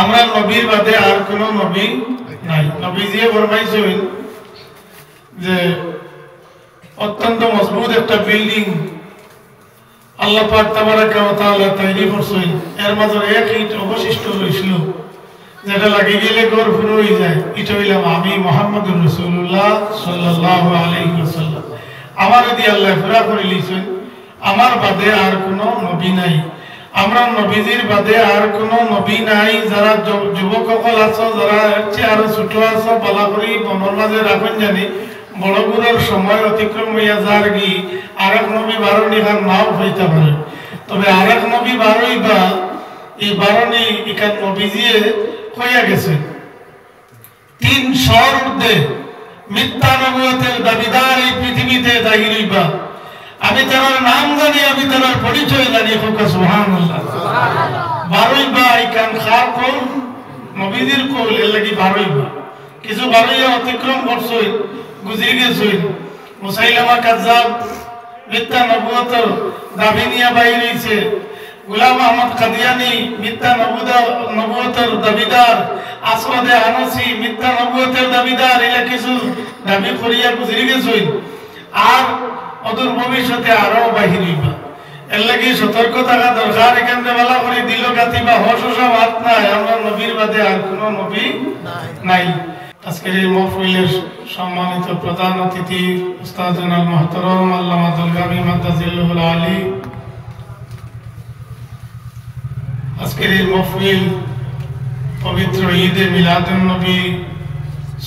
আমরা নবীর বাদে আর কোন নবী নাই। নবীজি ফরমাইছেন যে অত্যন্ত মজবুত একটা বিল্ডিং আল্লাহ পাক তাবারাকা ওয়া তাআলা তৈরি করছেন, এর মাঝে এক ইট অবশিষ্ট রইছিল যেটা লাগি গেলে ঘর পুরো হয়ে যায়। এটা হইলাম আমি মুহাম্মদুর রাসূলুল্লাহ সাল্লাল্লাহু আলাইহি ওয়াসাল্লাম। আমার দিয়ে আল্লাহ পুরা করে লিছেন, আমার বাদে আর কোনো নবী নাই। আমরা নবীজির বাদে আর কোনো নবী নাই। যারা যুবক সকল আছো, যারা আরো ছোট আছো, বলা করি মনের মাঝে রাখুন জানি বড় গুলোর সময় অতিক্রম হইয়া যার কি আরেক নবী বারণী খান নাও হইতে পারে। তবে আরেক নবী বারোই বা এই বারণী ইখান নবীজিয়ে হইয়া গেছে। ৩০০ ঊর্ধ্বে মিথ্যা নবুয়তের দাবিদার এই পৃথিবীতে জাহির হইবা। আমি তার নাম জানি, আমি তার পরিচয় জানি। সুবহানাল্লাহ। বারোই বা ইখান খার কোল নবীজির কোল এর লাগি বারোই বা। কিছু বারোইয়া অতিক্রম করছই, গুজরি গেছই। মুসাইলামা কাজ্জাব মিথ্যা নবুয়তের দাবি নিয়ে বাইর হইছে। গোলাম আহমদ কাদিয়ানি মিথ্যা নবুয়তের দাবিদার। আসওয়াদে আনাসি মিথ্যা নবুয়তের দাবিদার। এলা কিছু দাবি করিয়া গুজরি গেছই, আর অদূর ভবিষ্যতে আরো বাহির হইবা। এর লাগি সতর্ক থাকা দরকার। এখান থেকে বেলা করে দিল গাতি বা হসা ভাত নাই। আমরা নবীর বাদে আর কোনো নবী নাই। আজকের এই মাহফিলের সম্মানিত প্রধান অতিথি উস্তাদ জনাব মুহতারাম আল্লামা দুলগামী মাদ্দাজিল্লাহুল আলী। আজকের এই মাহফিল পবিত্র ঈদে মিলাদুন নবী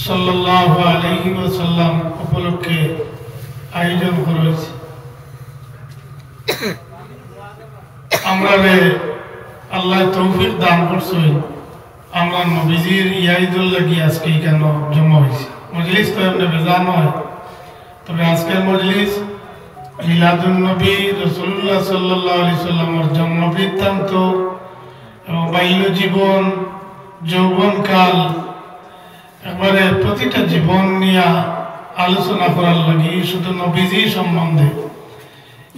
সাল্লাল্লাহু আলাইহি ওয়াসাল্লাম উপলক্ষে আয়োজন করা হয়েছে। আমরা আল্লাহ তৌফিক দান করছেন, আমরা নবীজির ইয়াইদুল লাগি আজকে কেন জমা হয়েছে। মজলিস তো এমনি বেজান হয়, তবে আজকের মজলিস মিলাদুন নবী রাসূলুল্লাহ সাল্লাল্লাহু আলাইহি সাল্লামের জন্ম বৃত্তান্ত এবং বাল্য জীবন, যৌবনকাল, একবারে প্রতিটা জীবন নিয়ে আলোচনা করার লাগে। শুধু নবীজি সম্বন্ধে,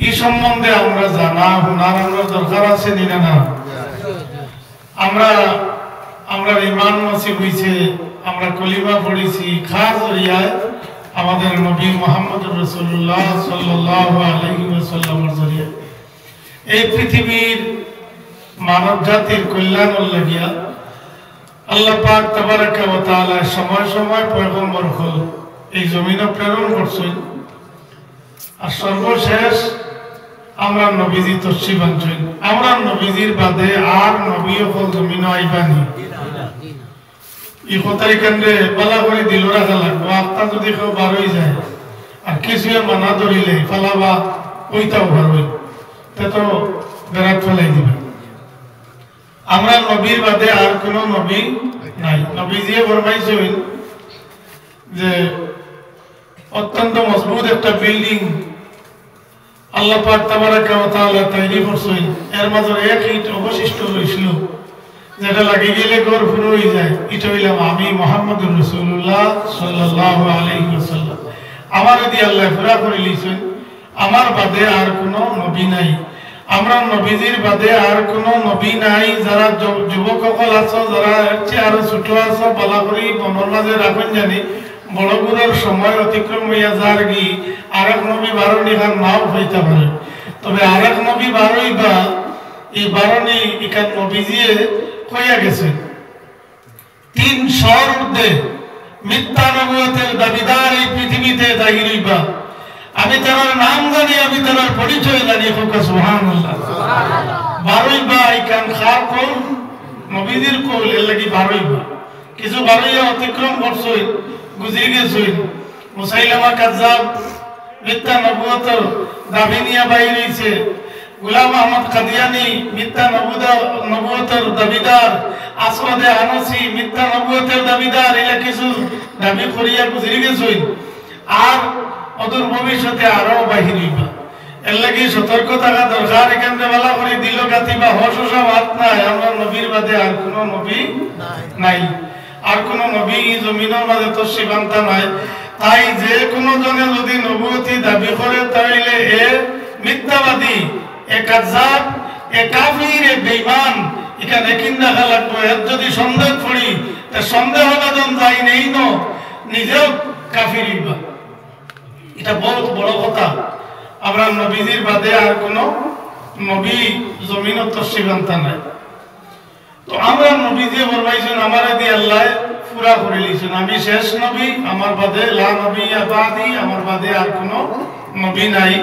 এই সম্বন্ধে আমরা জানা হুনার আমরা দরকার আছে নিনা না। আমরা ইমান নসিব হইছে, আমরা কলিমা পড়েছি খাস জরিয়ায় আমাদের নবী মুহাম্মদুর রাসূলুল্লাহ সাল্লাল্লাহু আলাইহি ওয়াসাল্লামের জরিয়ায়। এই পৃথিবীর মানব জাতির কল্যাণের লাগিয়া আল্লাহ পাক তাবারাকা ওয়া তাআলা সময় সময় পয়গম্বর হল এই জমিনে প্রেরণ করছেন। আর সর্বশেষ আমরা নবীজি তশরিফ আনছেন। আমরা নবীজির বাদে আর নবী হল জমিনে আইবানি। এই কথাই কেন্দ্রে পালা করে দিল রাখা লাগবো। আত্মা যদি কেউ বার হয়ে যায় আর কিছুয়ে মানা ধরিলে ফালাবা ওইটাও বার হই, তা তো বেড়াত ফেলাই দিবে। আমরা নবীর বাদে আর কোন নবী নাই। নবীজি ফরমাইছেন যে অত্যন্ত মজবুত একটা বিল্ডিং আল্লাহ পাক তাবারাকা ওয়া তাআলা তৈরি করছেন, এর মাঝে এক ইট অবশিষ্ট রইছিল যেটা লাগি গেলে ঘর পুরো হয়ে যায়। এটা হইলাম আমি মুহাম্মদুর রাসূলুল্লাহ সাল্লাল্লাহু আলাইহি ওয়াসাল্লাম। আমার দিয়ে আল্লাহ পুরা করে লিছেন, আমার বাদে আর কোনো নবী নাই। আমরা নবীজির বাদে আর কোনো নবী নাই। যারা যুবক সকল আছো, যারা আরো ছোট আছো, বলা করি মনের মাঝে রাখুন জানি বড় গুলোর সময় অতিক্রম হইয়া যার কি আরেক নবী বারণী খান নাও হইতে পারে। তবে আরেক নবী বারোই বা এই বারণী ইখান নবীজিয়ে হইয়া গেছে। ৩০০ ঊর্ধ্বে মিথ্যা নবুয়তের দাবিদার এই পৃথিবীতে জাহির হইবা। আমি তার নাম জানি, আমি তার পরিচয় জানি। সুবহানাল্লাহ। বারোই বা ইখান খার কোল নবীজির কোল এর লাগি বারোই বা। কিছু বারোইয়া অতিক্রম করছই, গুজরি গেছই। মুসাইলামা কাজ্জাব মিথ্যা নবুয়তের দাবি নিয়ে বাইর হইছে। গোলাম আহমদ কাদিয়ানি মিথ্যা নবুয়তের দাবিদার। আসওয়াদে আনাসি মিথ্যা নবুয়তের দাবিদার। এলা কিছু দাবি করিয়া গুজরি গেছই, আর অদূর ভবিষ্যতে আরো বাহির হইবা। এর লাগি সতর্ক থাকা দরকার। এখান থেকে বেলা করে দিল গাতি বা হসা ভাত নাই। আমরা নবীর বাদে আর কোনো নবী নাই। আর কোন নবী জমিনের মাঝে তশরিফ আনতা নাই। তাই যে কোনো জনে যদি নবুয়তি দাবি করে তাইলে এ মিথ্যাবাদী, এ কাযযাব, এ কাফির, এ বেঈমান, এখানে কিন রাখা লাগবে। এর যদি সন্দেহ করি তা সন্দেহ বাদন যাই নেই ন নিজেও কাফির হইবা। এটা বহুত বড় কথা। আমরা নবীজির বাদে আর কোন নবী জমিনত তশরিফান্তা নাই। তো আমরা নবীজি বলবাইছেন আমারে দিয়ে আল্লাহ পুরা করে লিছেন, আমি শেষ নবী, আমার বাদে লা নবী বাদি, আমার বাদে আর কোন নবী নাই।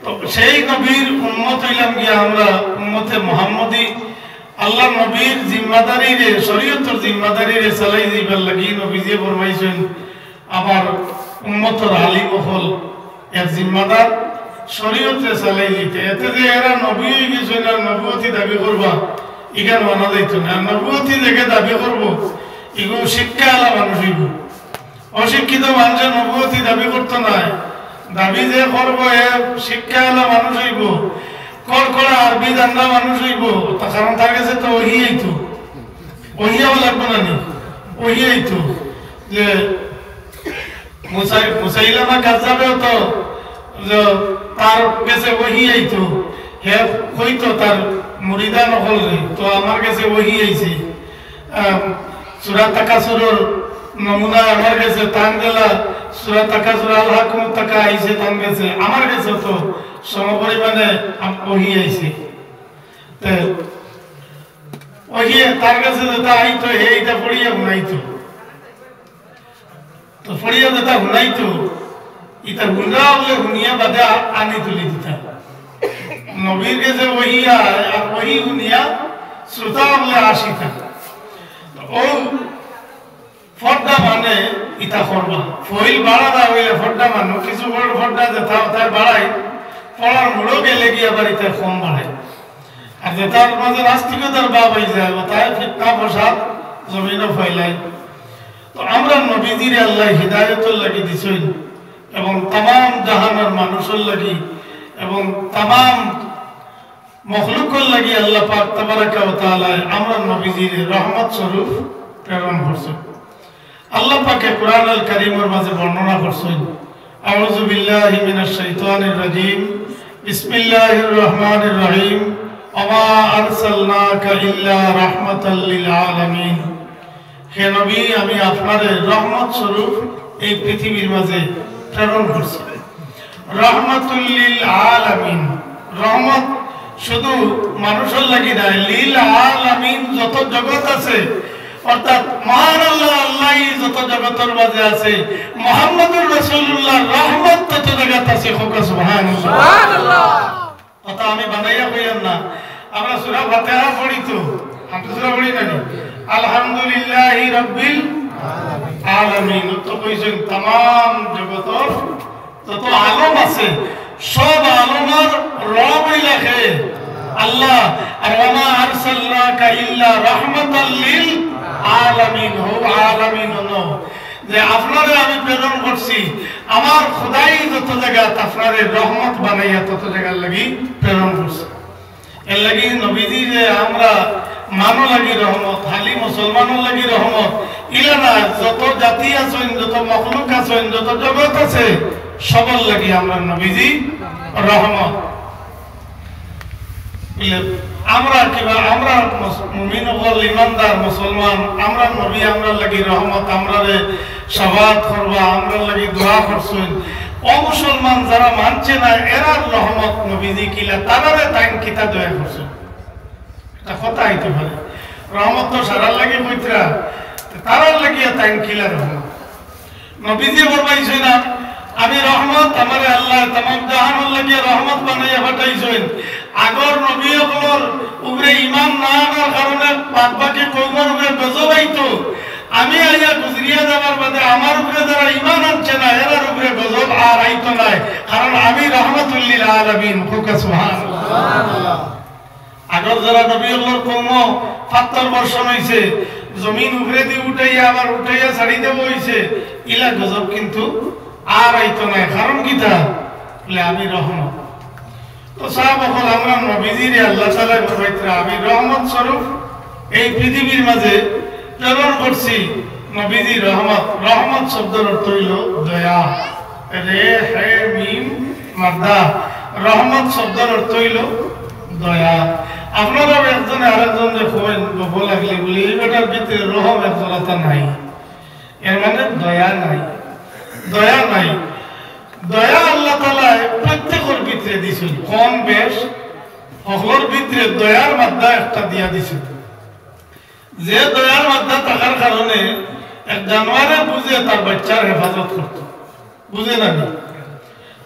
তো সেই নবীর উম্মত হইলাম গিয়া আমরা উম্মতে মুহাম্মদী। আল্লাহ নবীর জিম্মাদারি রে শরীয়তের জিম্মাদারি রে চালাই যাইবার লাগি নবীজি ফরমাইছেন আমার উম্মতের আলিম হল এর জিম্মাদার শরীয়তে চালাই দিতে। এতে যে এরা নবী হয়ে গেছে না নবুয়তি দাবি করবা এখানে মানা যাইত না। নবুয়তি দেখে দাবি করবো এগুলো শিক্ষা আলা মানুষ হইব। অশিক্ষিত মানুষের নবুয়তি দাবি করতো না। দাবি যে করবো এ শিক্ষা আলা মানুষ হইব, কড়কড়া আরবি জানা মানুষ হইব। কারণ তার কাছে তো ওহি আইতো, ওহিয়াও লাগবো না নি, ওহি আইতো যে মুসাইলামা কাযাবেও তো তার কাছে ওহি আইতো, হে কইতো তার মুরিদা নকল তো আমার কাছে ওহি আইছে। সূরা তাকাসুরের নমুনা আমার কাছে তান গেলা, সূরা তাকাসুর আল হাকুম তাকা আইছে তান গেছে, আমার কাছে তো সমপরিমাণে ওহি আইছে। তো ওহি তার কাছে যেটা আইতো এইটা পড়িয়া শুনাইতো, তো পড়িয়া যেটা শুনাইতো ইটা গুণা বলে শুনিয়া বাদে আনি তুলি দিতা। নবীর কাছে ওহিয়া আর ওহি শুনিয়া শ্রোতা বলে আসিতা। ও ফর্দা মানে ইটা করবা ফইল বাড়া দা হইলে ফর্দা মানো কিছু বড় ফর্দা যেটা তাই বাড়াই পড়ার মুড়ো গেলে গিয়ে বাড়িতে কম বাড়ায়। আর যেটার মাঝে নাস্তিকতার বাপ হয়ে যায় তাই ফিতনা ফসাদ জমিনে ফয়লাই। তো আমরা নবীজির আল্লাহ হিদায়তের লাগি দিছেন এবং তাম জাহানের মানুষের লাগি এবং তাম মখলুকের লাগি আল্লাহ পাক তাবারাকা ওয়া তাআলা আমরা নবীজির রহমত স্বরূপ প্রেরণ করছেন। আল্লাহ পাকে কুরআন আল কারীমের মাঝে বর্ণনা করছেন আউযু বিল্লাহি মিনাশ শাইতানির রাজীম বিসমিল্লাহির রহমানির রহিম ওয়া আরসালনাকা ইল্লা রাহমাতাল লিল আলামিন। হে নবী আমি আপনাদের রহমত স্বরূপ এই পৃথিবীর মাঝে প্রেরণ করছি। রহমাতুল লিল আলামিন, রহমত শুধু মানুষের লাগি না, লিল আলামিন যত জগৎ আছে অর্থাৎ মহান আল্লাহ আল্লাহই যত জগতের মাঝে আছে মুহাম্মদুর রাসূলুল্লাহ রহমত তত জগৎ আছে। সুবহানাল্লাহ। কথা আমি বানাইয়া কইলাম না, আমরা সূরা ফাতিহা পড়ি তো আমরা সূরা পড়ি না আলহামদুলিল্লাহি রাব্বিল আলামিন। তো কইছেন तमाम জগতের যত আলম আছে সব আলমের রব ইলাহে আল্লাহ। আর ওয়া আরসালনাকা ইল্লা রাহমাতাল লিল আলামিন। হো আলামিন নো যে আপনারে আমি প্রেরণ করছি আমার খোদাই যত জায়গা আপনারে রহমত বানাইয়া তত জায়গার লাগি প্রেরণ করছে। এর লাগি নবীজি যে আমরা মানো লাগি রহমত, খালি মুসলমানের লাগি রহমত ইলা না, যত জাতি আছেন যত মখলুক আছেন যত জগৎ আছে সবার লাগি আমরা নবীজি রহমত। আমরা কিবা আমরা মুমিন হল ইমানদার মুসলমান, আমরা নবী আমরা লাগি রহমত, আমরা শাফাত করবা, আমরা লাগি দোয়া করছেন। অমুসলমান যারা মানছে না এরার রহমত নবীজি কিলা তারারে তাইন কিতা দয়া করছেন। এটা কথা হইতে পারে রহমত তো সারার লাগি কইতরা তারার লাগিয়া তাইন কিলা রহমত। নবীজি বলবাইছে না আমি রহমত, আমারে আল্লাহ तमाम জাহানের লাগিয়া রহমত বানাইয়া পাঠাইছেন। আগর নবীগুলোর উপরে ঈমান না আনার কারণে বাদবাকি কওমের উপরে গজব আইতো, আমি আইয়া গুজরিয়া যাবার বাদে আমার উপরে যারা ঈমান আনছে না এরার উপরে গজব আর আইতো না, কারণ আমি রাহমাতুল লিল আলামিন। সুবহানাল্লাহ। আগর যারা নবীগুলোর কওম ৭০ বর্ষ হইছে জমিন উপরে দিয়ে উঠাইয়া আবার উঠাইয়া ছাড়ি দেব হইছে, ইলা গজব কিন্তু আর আইতো না। কারণ কিতা বলে আমি রহমত। তো সাহাবাগণ আমরা নবীজির আল্লাহ তাআলা বলতেরা আমি রহমত স্বরূপ এই পৃথিবীর মাঝে প্রেরণ করছি। নবীজি রহমত, রহমত শব্দের অর্থ হইল দয়া, রে হে মিম মাদা। রহমত শব্দের অর্থ হইল দয়া। আপনারা একজনে আরেকজনে খোয়েন গো লাগলে বলি এই বেটার ভিতরে রহম একজনতা নাই, এর মানে দয়া নাই। দয়া নাই, দয়া আল্লাহ তাআলা প্রত্যেকের ভিতরে দিয়েছেন, কম বেশ সকলের ভিতরে দয়ার মাত্রা একটা দিয়া দিয়েছেন। যে দয়ার মাত্রা থাকার কারণে এক জানোয়ারে বুঝে তার বাচ্চার হেফাজত করত, বুঝে না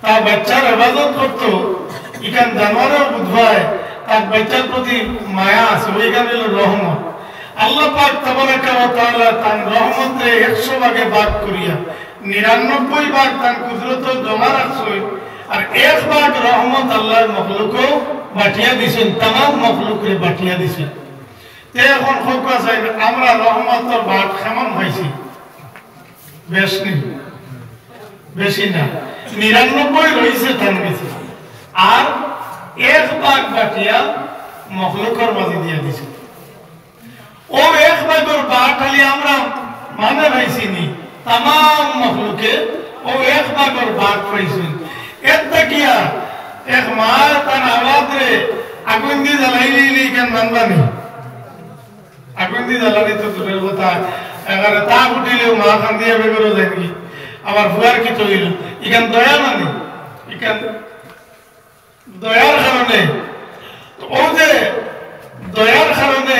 তার বাচ্চার হেফাজত করত, এখান জানোয়ারেও বুঝবায় তার বাচ্চার প্রতি মায়া আছে, ওইখানে হলো রহমত। আল্লাহ পাক তাবারাকা ওয়া তাআলা তার রহমতে 100 ভাগে ভাগ করিয়া 99 ভাগ তার কুদরত জমা রাখছে, আর 1 ভাগ রহমত আল্লাহর মখলুকও বাটিয়া দিছেন, तमाम মখলুকরে বাটিয়া দিছেন। তে এখন খোকা চাই আমরা রহমতের ভাগ কেমন হইছি? বেশি না, 99 রইছে তার কাছে, আর 1 ভাগ বাটিয়া মখলুকের মাঝে দিয়া দিছে। ও 1 ভাগের ভাগ খালি আমরা মানে পাইছি নি, तमाम মখলুকে ও 1 ভাগের ভাগ পাইছেন। এটা কিয়া এক মা তার আওলাদরে আগুন দিয়ে জ্বালাইলেই কেন মানবানি? আগুন দিয়ে জ্বালানি তো দূরের কথা, এখানে তা উঠিলেও মা খান দিয়ে বেগরও যায় নাকি, আবার ভুয়ার কি তৈল, এখান দয়া মানে এখান দয়ার কারণে, ও যে দয়ার কারণে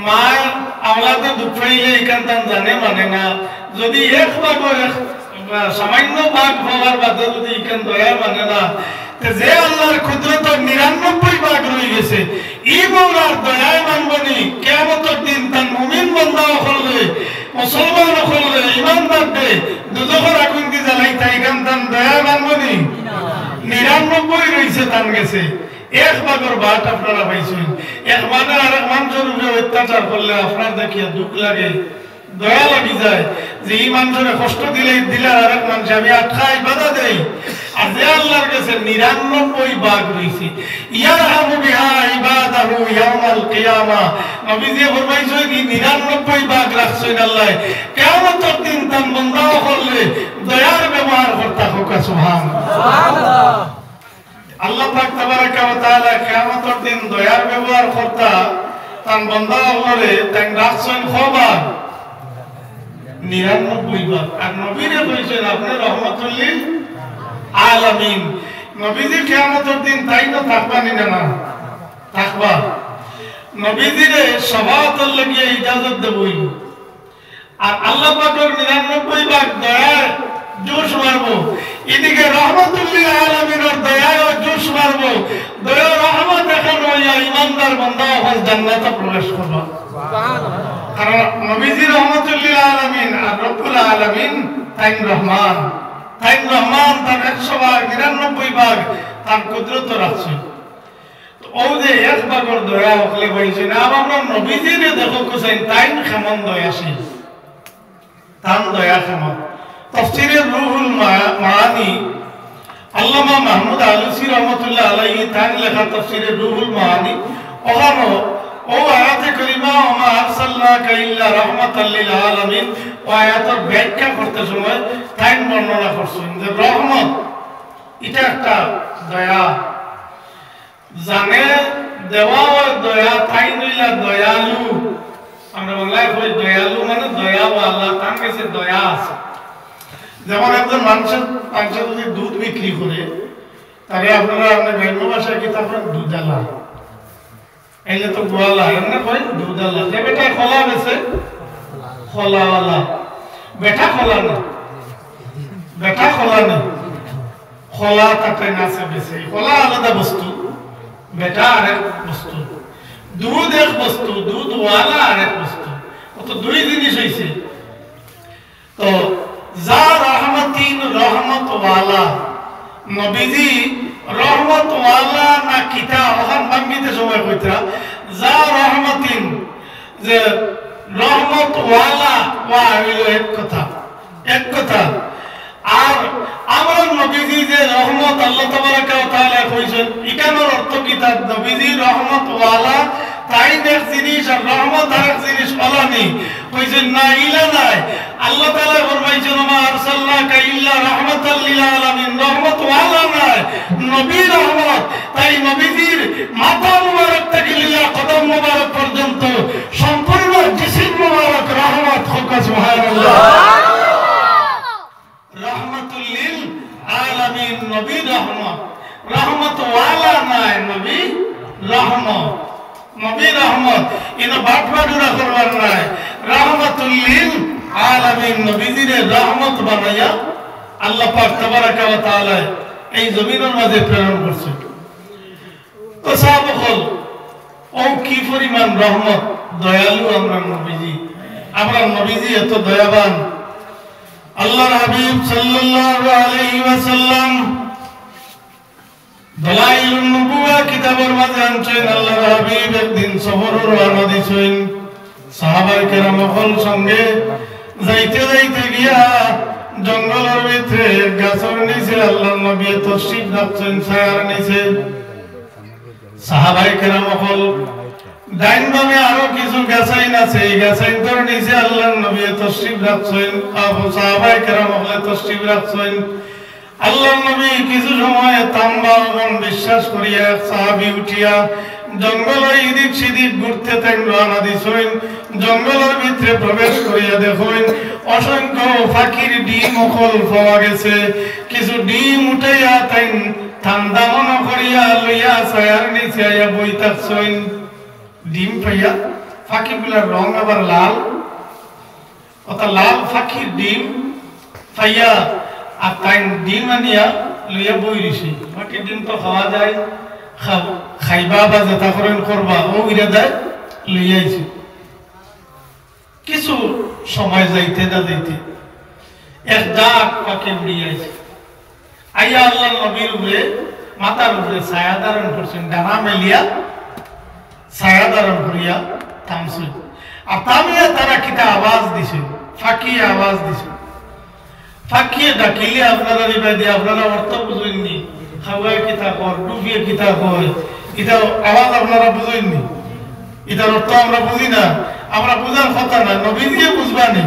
মায়ের আওলাদে দুঃখ পাইলে এখান তান জানে মানে না। যদি 1 ভাগ সামান্য ভাগ হওয়ার বাদে যদি এখান দয়া মানে না, যে আল্লাহর কুদরত 99 ভাগ রয়ে গেছে, এই মৌলার দয়ায় মানবনি কিয়ামতের দিন তার মুমিন বান্দা হলে, মুসলমান হলে, ইমানদারকে দুজখের আগুন দিয়ে জ্বালাই তাই এখান তার দয়ায় মানবনি 99 রয়েছে তার গেছে। 1 ভাগের ভাগ আপনারা পাইছেন। 1 ভাগে আরেক মানুষের উপরে অত্যাচার করলে আপনার দেখিয়া দুঃখ লাগে, দয়া লাগি যায় যে এই মানুষের কষ্ট দিলে আরেক মানুষ আমি আটকাই বাধা দেই, আর যে আল্লাহর কাছে 99 ভাগ রয়েছে। ইয়ারহামু বিহা ইবাদাহু ইয়াউমাল কিয়ামা, নবীজি ফরমাইছেন এই 99 ভাগ রাখছেন আল্লাহ, কিয়ামতের দিন তার বান্দা করলে দয়ার ব্যবহার করতে হোক। সুবহানাল্লাহ। আল্লাহ পাক তাবারাকা ওয়া তাআলা কিয়ামতের দিন দয়ার ব্যবহার করতে তার বান্দা হলে তাই রাখছেন খবর 99 ভাগ। আর নবীরে কইছেন আপনি রহমাতুল লিল আলামিন। নবীজি কিয়ামতের দিন তাই তো থাকবানি না, না থাকবা। নবীজিরে সবাতের লাগিয়ে ইজাজত দেবই, আর আল্লাহ পাকের 99 ভাগ দয়ার জোশ মারবো, এদিকে রহমাতুল লিল আলামিনের দয়ায় জোশ মারবো। দয়া রহমত এখন হইয়া ইমানদার বান্দা হজ জান্নাতে প্রবেশ করবা। কারণ নবীজি রহমাতুল লিল আলামিন আর রব্বুল আলামিন তাই রহমান, তাই রহমান তার 100 ভাগ 99 ভাগ তার কুদরত রাখছে। তো ও যে 1 ভাগের দয়া হলে হইছে না, আমরা নবীজিরে দেখো কোসাইন তাই কেমন দয়াশীল, তার দয়া কেমন। তাফসীরে রুহুল মাআনি আল্লামা মাহমুদ আলুসি রহমাতুল্লাহ আলাইহি তার লেখা তাফসীরে রুহুল মাআনি, ওখানে ও আয়াতে কারিমা ওমা আরসালনাকা ইল্লা রাহমাতাল লিল আলামিন, ও আয়াতের ব্যাখ্যা করতে সময় তাই বর্ণনা করছেন যে রহমত এটা একটা দয়া, জানে দেওয়া দয়া, তাই নইলা দয়ালু। আমরা বাংলায় কই দয়ালু মানে দয়াওয়ালা, তার কাছে দয়া আছে। যেমন একজন মানুষের যদি দুধ বিক্রি করে, তাহলে আপনারা আপনার গ্রাম্য ভাষায় কি তারপর দুধালা, এলে তো গোয়ালা, এমনি কই দুধালা। যে বেটা খোলা বেছে খোলাওয়ালা, বেটা খোলা না, বেটা খোলা না, খোলা তাতে নাচে বেছে। খোলা আলাদা বস্তু, বেটা আরেক বস্তু, দুধ এক বস্তু, দুধওয়ালা আরেক বস্তু। কত দুই জিনিস হয়েছে। তো যা রহমতিন রহমতওয়ালা, নবীজি রহমতওয়ালা না কিতা ওখান বাঙ্গিতে সময় কইতা যা রহমতিন, যে রহমতওয়ালা ওয়া হইল এক কথা, এক কথা। আর আমার নবীজি যে রহমত আল্লাহ তাবারাকা ওয়া তাআলা কইছেন, এখানের অর্থ কিতা? নবীজি রহমতওয়ালা তাই এক জিনিস আর রহমত আরেক জিনিস ওয়ালা নেই। কইছেন না ইলা নাই আল্লাহ তাআলা ফরমাইছেন মা আরসালনাকা ইল্লা রাহমাতাল লিল আলামিন রহমত ওয়ালা নাই নবী রহমত তাই নবীজির মাথা মুবারক থেকে লিয়া কদম মুবারক পর্যন্ত সম্পূর্ণ জিসিম মুবারক রহমত হোক সুবহানাল্লাহ রহমাতুল লিল আলামিন নবী রহমত রহমত ওয়ালা নাই নবী রহমত নবী রহমত ইনো বাটবাডুরা করবার নাই রহমাতুল লিল আলামিন নবীজিরে রহমত বানাইয়া আল্লাহ পাক তাবারাকা ওয়া তাআলা এই জমিনের মাঝে প্রেরণ করছেন তো সাহাবাগণ ও কি পরিমাণ রহমত দয়ালু আমরা নবীজি এত দয়াবান আল্লাহর হাবিব সাল্লাল্লাহু আলাইহি ওয়াসাল্লাম দলাইলুন নবুওয়া কিতাবের মাঝে আনছেন আল্লাহর হাবিব একদিন সফরে রওনা দিয়েছেন সাহাবায়ে কেরামের সঙ্গে যাইতে যাইতে গিয়া জঙ্গলের ভিতরে গাছের নিচে আল্লাহর নবী তশরিফ রাখছেন ছায়ার নিচে সাহাবায়ে কেরামের ডাইন বামে আরো কিছু গাছাইন আছে এই গাছাইনটার নিচে আল্লাহর নবী তশরিফ রাখছেন সাহাবায়ে কেরামের তশরিফ রাখছেন আল্লাহর নবী কিছু সময় তাম্বাগণ বিশ্বাস করিয়া সাহাবী উঠিয়া জঙ্গলের এদিক সেদিক ঘুরতে থাকেন রওনা দিছেন জঙ্গলের ভিতরে প্রবেশ করিয়া দেখেন অসংখ্য পাখির ডিম ওখল পাওয়া গেছে কিছু ডিম উঠাইয়া তাই ঠান্ডা মনে করিয়া লইয়া ছায়ার নিচে আইয়া বই থাকছেন ডিম পাইয়া পাখিগুলার রং আবার লাল অর্থাৎ লাল পাখির ডিম পাইয়া আর তাই ডিম আনিয়া লইয়া বই দিছে পাখির ডিম তো খাওয়া যায় খাইবা বা যেটা করেন করবা ও ইরা দেয় লইয়াইছে কিছু সময় যাইতে না যাইতে এক ডাক পাখি উড়িয়াইছে আইয়া আল্লাহ নবীর উপরে মাথার উপরে ছায়া ধারণ করছেন ডানা মেলিয়া ছায়া ধারণ করিয়া থামছে আর থামিয়া তারা কিটা আওয়াজ দিছে ফাঁকিয়ে আওয়াজ দিছে ফাঁকিয়ে ডাকিলে আপনারা রিবাদি আপনারা অর্থ বুঝেননি খাওয়ায় কিতা কর ডুবিয়ে কিতা কয় এটা আওয়াজ আপনারা বুঝেননি এটার অর্থ আমরা বুঝি না আমরা বুঝার কথা না নবীজিয়ে বুঝবানি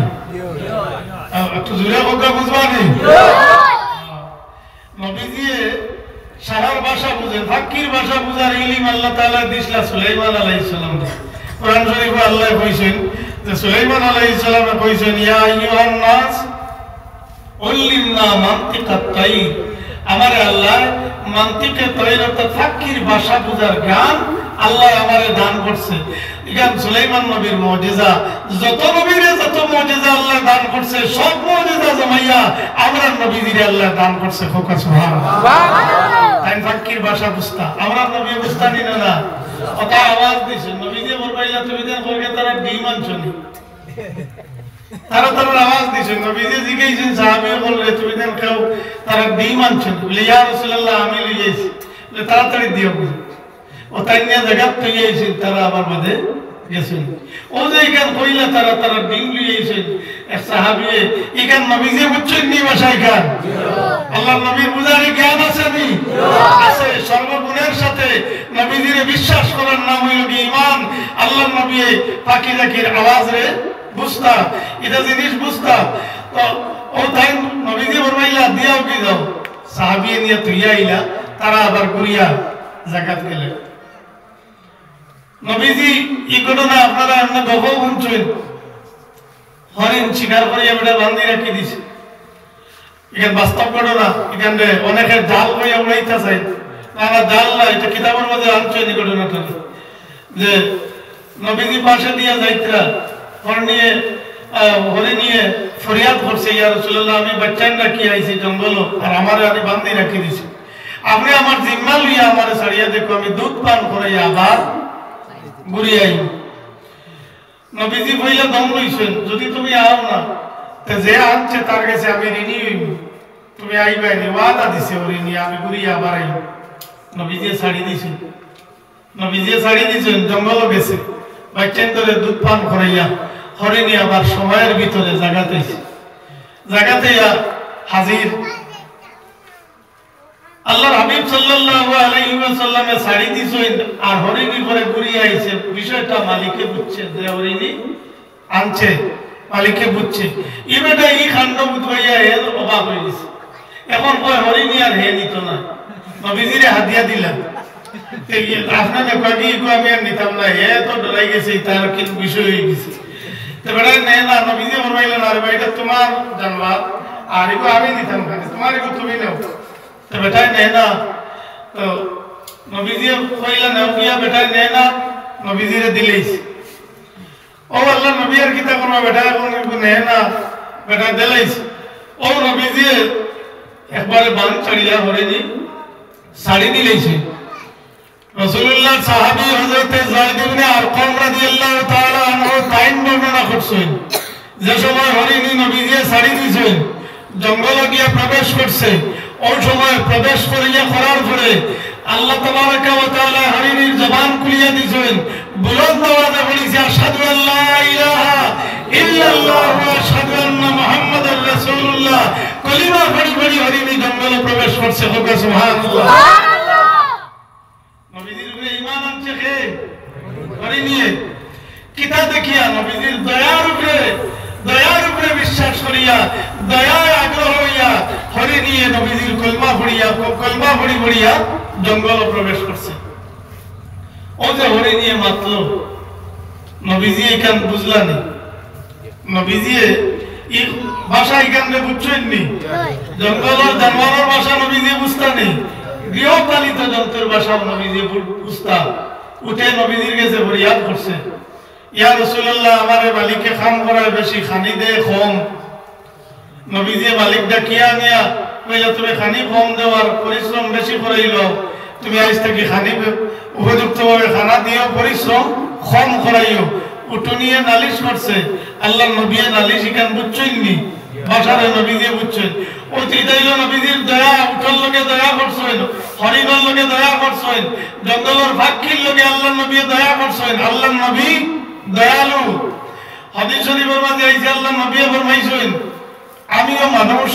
একটু জোরে কথা বুঝবানি নবীজিয়ে সারার ভাষা বুঝেন ফাঁকির ভাষা বুঝার ইলম আল্লাহ তাআলা দিছলা সুলাইমান আলাইহিস সালাম কোরআন শরীফে আল্লাহ কইছেন যে সুলাইমান আলাইহিস সালামে কইছেন ইয়া আইয়ুহান নাস উল্লিমনা মানতিকাত তাইর আমারে আল্লাহ মানতিকে তাইর অর্থাৎ ফাঁকির ভাষা বুঝার জ্ঞান আল্লাহ আমারে দান করছে ইগান সুলাইমান নবীর মুজিজা যত নবীরে যত মুজিজা আল্লাহ দান করছে সব মুজিজা জমাইয়া আমরা নবীজিরে আল্লাহ দান করছে খোকা সুবহানাল্লাহ তাই ফাঁকির ভাষা বুঝতা আমরা নবী বুঝতানি না কথা আওয়াজ দিছে নবীজি বলবাইলা তুমি দেন কইকে তারা ডিম আনছনি তারা তারা আওয়াজ দিছে নবীজি জিজ্ঞাসেন সাহাবী বললে তুমি দেন কেউ তারা ডিম আনছেন বলে ইয়া রাসূলুল্লাহ আমি লইছি বলে তাড়াতাড়ি দিও ও তাই নিয়ে জায়গা তুই আইছেন তারা আবার বাদে গেছেন ও যে এখান কইলা তারা তারা ডিম লইছেন এক সাহাবী এখান নবীজি বুঝছেন নি ভাষায় গান আল্লাহর নবীর বুঝারি জ্ঞান আছে নি আছে সর্বগুণের সাথে নবীজিরে বিশ্বাস করার নাম হইল কি ঈমান আল্লাহর নবী পাখি জাকির আওয়াজ রে বুঝতা এটা জিনিস বুঝতা তো ও তাই নবীজি ফরমাইলা দিয়াও কি দাও সাহাবী নিয়ে তুই আইলা তারা আবার ঘুরিয়া যাকাত গেলেন নবীজি এই ঘটনা আপনারা এমন গল্প শুনছেন হরিণ শিকার করে এবারে বান্ধি রাখি দিছে এখানে বাস্তব ঘটনা এখানে অনেকের জাল হয়ে উড়াইতে চাই না জাল না এটা কিতাবের মধ্যে আনছেন এই ঘটনাটা যে নবীজি পাশে দিয়ে যাইতরা হরিণ নিয়ে ফরিয়াদ করছে ইয়া রাসূলুল্লাহ আমি বাচ্চান রাখি আইছি জঙ্গল আর আমারে আমি বান্ধি রাখি দিছি আপনি আমার জিম্মা লইয়া আমারে ছাড়িয়া দেখো আমি দুধ পান করাইয়া আবার ঘুরে আই নবীজি কইলা দম লইছেন যদি তুমি আও না তে যে আনছে তার কাছে আমি ঋণী হইব তুমি আইবাই নি ওয়াদা দিছে ওরে নি আমি ঘুরিয়া আবার আই নবীজি ছাড়ি দিছেন জঙ্গল গেছে বাচ্চান ধরে দুধ পান করাইয়া হরিণী আবার সময়ের ভিতরে জায়গাতে হাজির আল্লাহর হাবিব সাল্লাল্লাহু আলাইহি ওয়াসাল্লামে ছাড়ি দিছেন আর হরিণী করে ঘুরিয়ে আইছে বিষয়টা মালিকে বুঝছে যে হরিণী আনছে মালিককে বুঝছে ই বেটা ই কাণ্ড বুঝবাইয়া হে অবাক হয়ে গেছে এখন কয় হরিণী আর হে নিত না নবীজিরে হাতিয়া দিলাম আপনাদের কয়েকটি আমি আর নিতাম না হে তো ডরাই গেছে তার কিন্তু বিষয় হয়ে গেছে তো বেটা নেই না নবীজি ফরমাইলেন আর এটা তোমার জানবার আর এগুলো আমি নিতাম খালি তোমার এগুলো তুমি নেও তো বেটাই নেই না তো নবীজি কইলা নেও গিয়া বেটাই নেই না নবীজিরে দিলেইস ও আল্লাহ নবী আর কিতা করবো বেটা এখন নেই না বেটা দিলেইস ও নবীজি একবারে বান চড়িয়া হরেনি শাড়ি দিলেইছে রাসূলুল্লাহ সাহাবী হযরত যায়েদ ইবনে আরকাম রাদিয়াল্লাহু তাআলা আনহু টাইম বর্ণনা করছেন যে সময় হরিণী নবীজি শাড়ি দিয়েছেন জঙ্গল গিয়ে প্রবেশ করছে ওই সময় প্রবেশ করার পরে আল্লাহ তাবারাকা ওয়া তাআলা হরিণীর জবান খুলিয়ে দিয়েছেন বুলন্দ আওয়াজে বলেছে আশহাদু আল্লা ইলাহা ইল্লাল্লাহ ওয়া আশহাদু আন্না মুহাম্মাদুর রাসূলুল্লাহ কলিমা পড়ি পড়ি হরিণী জঙ্গলে প্রবেশ করছে সুবহানাল্লাহ নবীজির উপরে ঈমান আনছে কে হরিণী কিতা দেখিয়া নবীজির দয়ার উপরে বিশ্বাস করিয়া দয়ায় আগ্রহ হইয়া হরিণী নবীজির কলমা পড়িয়া জঙ্গল প্রবেশ করছে ও যে হরিণী মাত্র নবীজি এখান বুঝলানি নবীজি এই ভাষা এখানে বুঝছেননি জঙ্গলের জানোয়ারের ভাষা নবীজি বুঝতানি গৃহপালিত জন্তুর ভাষা নবীজি বুঝতা উঠে নবীজির কাছে ফরিয়াদ করছে ইয়া রাসূলুল্লাহ আমারে মালিকে খাম করায় বেশি খানি দে কম নবীজি মালিক ডাকিয়া নিয়া কইলা তুমি খানি কম দেওয়ার পরিশ্রম বেশি করাইল তুমি আজ থেকে খানি উপযুক্তভাবে খানা দিও পরিশ্রম কম করাইও উঠুনিয়ে নালিশ করছে আল্লাহ নবী নালিশ ইখান বুঝছেননি ভাষারে নবীজি বুঝছেন ও চিতাইল নবীজির দয়া উঠল লোকে দয়া করছেন হরিণের লোকে দয়া করছেন জঙ্গলের ফাঁকির লোকে আল্লাহ নবী দয়া করছেন আল্লাহ নবী দয়ালু হাদিস শরীফের মাঝে আইছে আল্লাহ নবী ফরমাইছেন আমিও মানুষ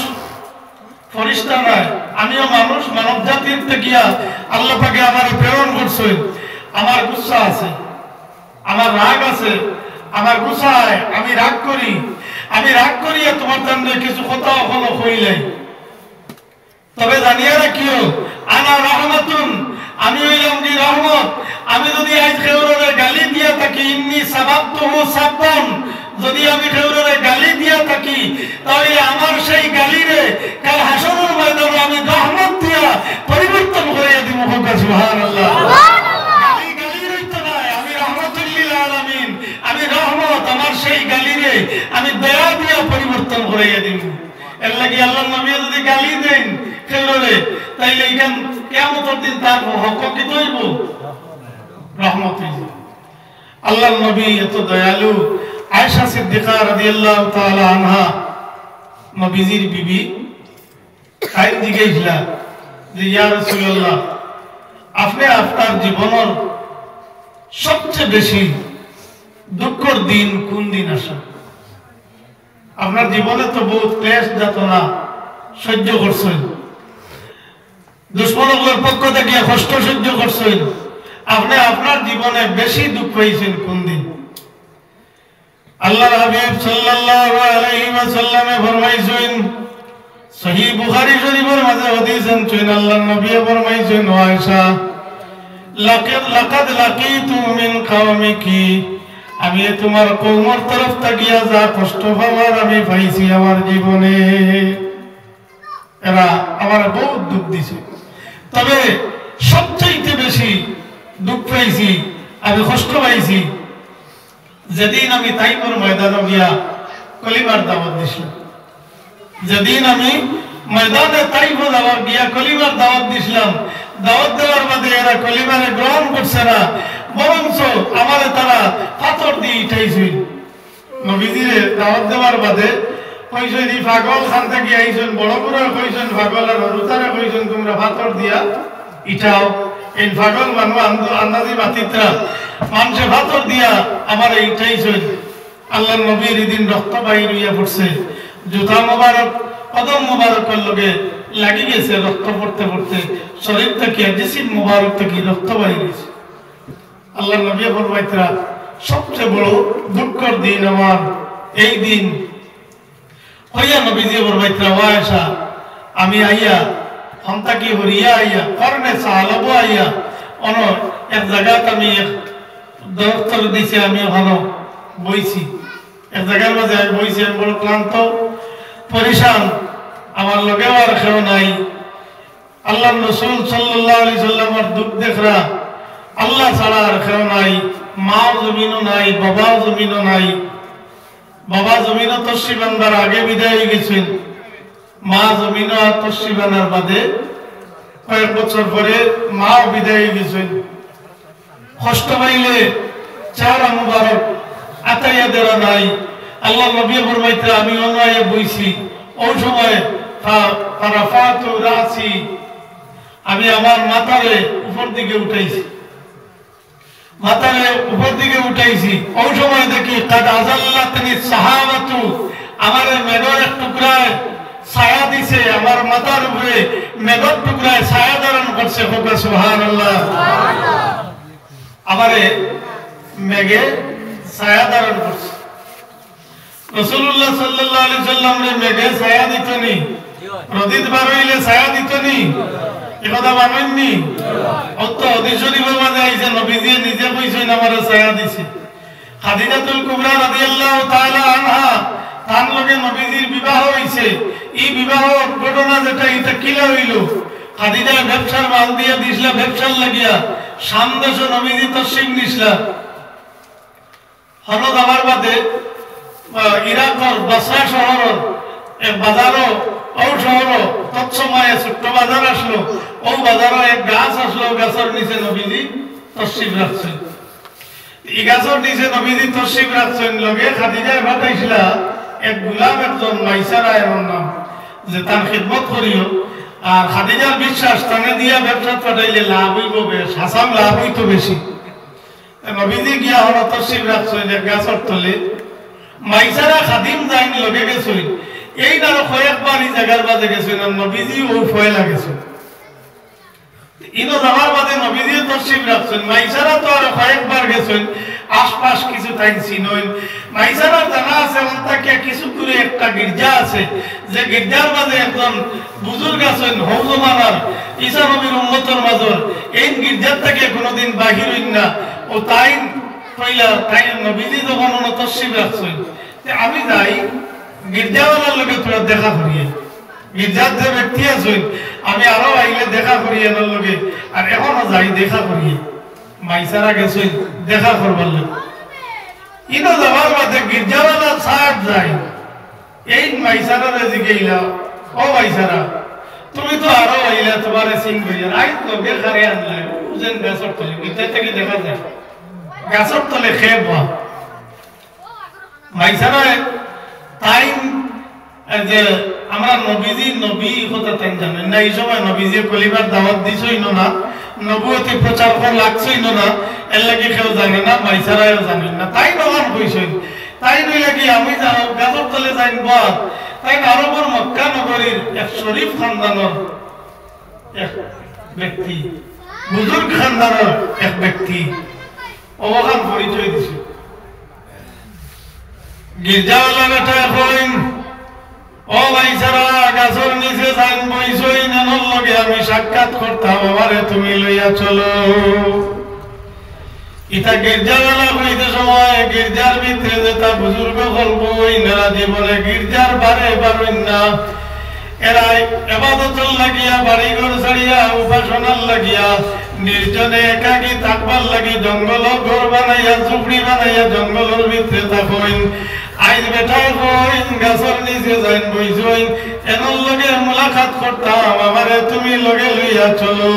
ফেরেশতা নয় আমিও মানুষ মানব জাতির থেকে আল্লাহ পাকে আমারে প্রেরণ করছেন আমার গুসা আছে আমার রাগ আছে আমার গুসায় আমি রাগ করিয়া তোমার জন্য কিছু কথা হলো কইলে তবে জানিয়া রাখিও আনা রহমাতুন আমি হইলাম কি রহমত আমি যদি আজ খেউরে গালি দিয়া থাকি ইন্নী সাবাবতুহু সাববান যদি আমি খেউরে গালি দিয়া থাকি তাহলে আমার সেই গালিরে কাল হাসরের ময়দানে আমি রহমত দিয়া পরিবর্তন করে দিব সুবহানাল্লাহ আমি রহমত আমার সেই গালিরে আমি দয়া দিয়া পরিবর্তন করাইয়া দিব এর লাগি আল্লাহ নবী যদি গালি দেন খেউরে তাইলে এখান কিয়ামতের দিন তার হক কি হইব রহমত হইব আল্লাহ নবী এত দয়ালু আয়েশা সিদ্দিকা রাদিয়াল্লাহু তাআলা আনহা নবীজির বিবি তাই জিজ্ঞাসা যে ইয়া রাসূলুল্লাহ আপনি আপনার জীবনের সবচেয়ে বেশি দুঃখের দিন কোন দিন আসে আপনার জীবনে তো বহুত ক্লেশ যাতনা সহ্য করছেন দুশ্মনগুলোর পক্ষ থেকে কষ্ট সহ্য করছেন আপনি আপনার জীবনে বেশি দুঃখ পাইছেন কোন দিন আল্লাহর হাবিব সাল্লাল্লাহু আলাইহি ওয়াসাল্লামে ফরমাইছেন সহিহ বুখারী শরীফের মাঝে হাদিস আনছেন আল্লাহর নবী ফরমাইছেন আয়েশা লাকাদ লাকিতু মিন কওমিকি আমি তোমার কওমের তরফ থেকে যা কষ্ট পাওয়ার আমি পাইছি আমার জীবনে এরা আমার বহুত দুঃখ দিছে তবে সবচেয়ে বেশি দুঃখ পাইছি আমি কষ্ট পাইছি যেদিন আমি তাইফের ময়দানে গিয়া কলিমার দাওয়াত দিছিলাম যেদিন আমি ময়দানে তাইফে যাওয়ার গিয়া কলিমার দাওয়াত দিছিলাম দাওয়াত দেওয়ার বাদে এরা কলিমারে গ্রহণ করছে না বরঞ্চ আমারে তারা পাথর দিয়ে উঠাইছে নবীজিরে দাওয়াত দেওয়ার বাদে কইছেন এই পাগল খান থেকে আইছেন বড় করে কইছেন পাগল আর রুতারে কইছেন তোমরা পাথর দিয়া ইটাও এই পাগল মানুষ আন্দাজি মাতিত্রা মানুষে পাথর দিয়া আমার উঠাইছেন আল্লাহর নবীর দিন রক্ত বাহির হইয়া পড়ছে জুতা মোবারক কদম মোবারকের লগে লাগি গেছে রক্ত পড়তে পড়তে শরীর থেকে জিসিম মোবারক থেকে রক্ত বাহির হয়েছে আল্লাহর নবী ফরমাইতরা সবচেয়ে বড় দুঃখের দিন আমার এই দিন হইয়া নবীজি বরবাইত্রা ওয়ায়সা আমি আইয়া হন্তাকি হরিয়া আইয়া করনে সাহালব আইয়া অন এক জায়গাত আমি দরতর দিছে আমি ওখানে বইছি এক জায়গার মাঝে আমি বইছি আমি বড় ক্লান্ত পরিশান আমার লগেও আর কেউ নাই আল্লাহ রসুল সাল্লাল্লাহু আলাইহি সাল্লামের দুঃখ দেখরা আল্লাহ ছাড়া আর কেউ নাই মাও জমিনও নাই বাবাও জমিনও নাই বাবা জমিনও তসিবান্দার আগে বিদায় হয়ে গেছেন মা জমিনও আর তসিবানার বাদে কয়েক বছর পরে মাও বিদায় হয়ে গেছেন কষ্ট পাইলে চেহারা মুবারক আতাইয়া দেওয়া নাই আল্লাহ নবী ফরমাইতে আমি অন্যায় বইছি ওই সময় ফারাফাতু রাসি আমি আমার মাথারে উপর দিকে উঠাইছি মাথারে উপর দিকে উঠাইছি ওই সময় দেখি কাদ আজাল্লাতনি সাহাবাতু আমার মেঘের এক টুকরায় ছায়া দিছে আমার মাথার উপরে মেঘের টুকরায় ছায়া ধারণ করছে সুবহানাল্লাহ আমারে মেঘে ছায়া ধারণ করছে রাসূলুল্লাহ সাল্লাল্লাহু আলাইহি সাল্লাম মেঘে ছায়া দিতনি রদিত বার হইলে ছায়া দিতনি এই কথা মানেননি অত হাদিস শরীফের মধ্যে আইছে নবীজি নিজে কইছেন আমারে ছায়া দিছে খাদিজাতুল কুবরা রাদিয়াল্লাহু তাআলা আনহা তার লগে নবীজির বিবাহ হইছে এই বিবাহ ঘটনা যেটা এটা কিলা হইল খাদিজা ব্যবসার মাল দিয়া দিছলা ব্যবসার লাগিয়া সামদেশ নবীজি তশরিফ নিছলা হলো আমার বাদে ইরাকর বসরা শহরের এক বাজারও ও শহর তৎসময়ে ছোট্ট বাজার আসলো ও বাজারও এক গাছ আসলো গাছের নিচে নবীজি তশরিফ রাখছেন এই গাছের নিচে নবীজি তশরিফ রাখছেন লগে খাদিজায় পাঠাইছিলা এক গোলাম একজন মাইসারা এর নাম যে তার খিদমত করিও আর খাদিজার বিশ্বাস তানে দিয়া ব্যবসা পাঠাইলে লাভ হইব বেশ হাসাম লাভ হইতো বেশি নবীজি গিয়া হলো তশরিফ রাখছেন এক গাছের তলে মাইসারা খাদিম যাইন লগে গেছেন এই দ্বারা কয়েকবার এই জায়গার বাজে গেছেন নবীজি ও ফয়লা গেছেন ইনো যাওয়ার বাদে নবীজি তশরিফ রাখছেন মাইসারা তো আর কয়েকবার গেছেন আশপাশ কিছু তাই চিনইন মাইসারা জানা আছে অন্তাকে কিছু দূরে একটা গির্জা আছে যে গির্জার মাঝে একজন বুজুর্গ আছেন হৌজমানার ঈসা নবীর উম্মতের মাঝর এই গির্জার থেকে কোনোদিন বাহির হইন না ও তাই কইলা তাই নবীজি যখন তশরিফ রাখছেন আমি যাই গির্জাওয়ালার লগে তোরা দেখা করিয়ে গির্জার যে ব্যক্তি আছেন আমি আরো আইলে দেখা করিয়ে এনার লগে আর এখনো যাই দেখা করিয়ে মাইসারা গেছেন দেখা করবার লোক ইনো যাওয়ার বাদে গির্জাওয়ালা সাহেব যায় এই মাইসারা জিগাইলা ও মাইসারা তুমি তো আরো আইলা তোমার সিং করিয়া আই লগে খারে আনলে উজেন গাছর তলে গির্জা থেকে দেখা যায় গাছর তলে খেয়ে বা মাইসারা তাই যে আমরা নবীজি নবী কথা তাই জানেন না এই সময় নবীজি কলিবার দাওয়াত দিছই না নবুয়তি প্রচার করা লাগছই না এর লাগি কেউ জানে না মাইসারাও জানেন না তাই নগান কইছেন তাই নই লাগি আমি গাজর তলে যাইন বাদ তাই আরবের মক্কা নগরীর এক শরীফ খানদানের এক ব্যক্তি বুজুর্গ খানদানের এক ব্যক্তি ওখান পরিচয় দিছে গির্জাওয়ালা বেটা কইন ও মাইসারা গাছর নিচে যাইন বইছই নানর লগে আমি সাক্ষাৎ করতাম আমারে তুমি লইয়া চলো ইটা গির্জাওয়ালা হইতে সময় গির্জার ভিতরে যেটা বুজুর্গ গল্প ইনারা জীবনে গির্জার বারে বারইন না এরা ইবাদতের লাগিয়া বাড়িঘর ছাড়িয়া উপাসনার লাগিয়া নির্জনে একাকী থাকবার লাগি জঙ্গল ঘর বানাইয়া ঝুপড়ি বানাইয়া জঙ্গলের ভিতরে থাকইন আইজ বেটা কইন গাছর নিচে যাইন বইছইন এনর লগে মুলাকাত করতাম আমারে তুমি লগে লইয়া চলো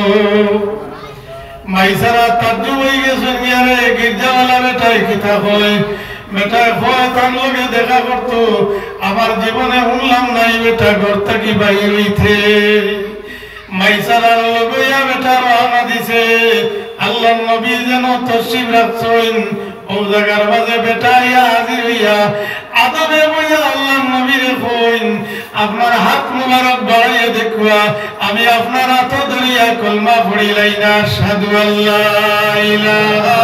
মাইসারা তাজ্জুব হই গেছেন ইয়ারে গির্জাওয়ালা বেটাই কিতা কয় বেটা কয় তার লগে দেখা করতো আমার জীবনে শুনলাম নাই বেটা ঘর থেকে বাইর হইতে মাইসারার লগইয়া বেটা রওনা দিছে আল্লাহর নবী যেন তশরিফ রাখছেন ও জায়গার মাঝে বেটা ইয়া হাজির হইয়া আদবে বইয়া আল্লাহর নবীরে কইন আপনার হাত মুবারক বাড়াইয়া দেখুয়া আমি আপনার হাত ধরিয়া কলমা পড়িলাই না আশহাদু আল্লা ইলাহা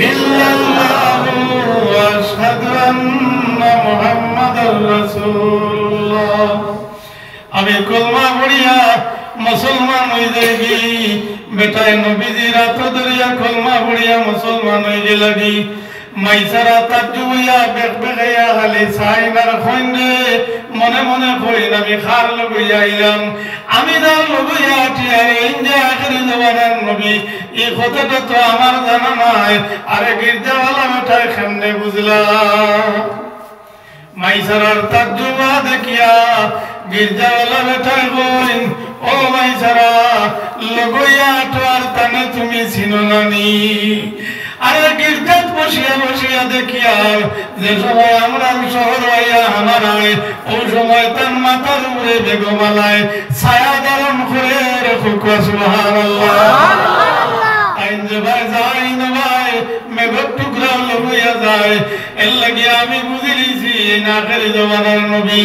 ইল্লাল্লাহু ওয়া আশহাদু আন্না মুহাম্মাদার রাসূলুল্লাহ। আমি কলমা পড়িয়া মুসলমান হয়ে যাই, বেটায় নবীজির হাত ধরিয়া কলমা পড়িয়া মুসলমান হয়ে লাগি। মাইসারা তাজ্জুবিয়া বেগবেগাইয়া খালি সাইনার খইনে মনে মনে কইন আমি খার লগাইয়া আইলাম, আমি যার লগাইয়া আটিয়া এই যে আখেরি জমানার নবী, এই কথাটা তো আমার জানা নাই। আরে গির্জাওয়ালা বেটায় কেমনে বুঝলাম? মাইসারার তাজ্জুবা দেখিয়া গির্জাওয়ালা বেটায় কইন, ও মাইসারা লগাইয়া আটোয়ার টানে তুমি চিনো নানি? আরে গির্জাত বসিয়া বসিয়া দেখিয়া যে সময় আমরা শহর হইয়া আমার ওই সময় তার মাথার উপরে বেগমালায় ছায়া ধারণ করে রেখো সুবহানাল্লাহ। আইন যে ভাই যাই না ভাই মেঘর টুকরা লইয়া যায়, এর লাগিয়া আমি বুঝে লিছি না আখেরি জমানার নবী।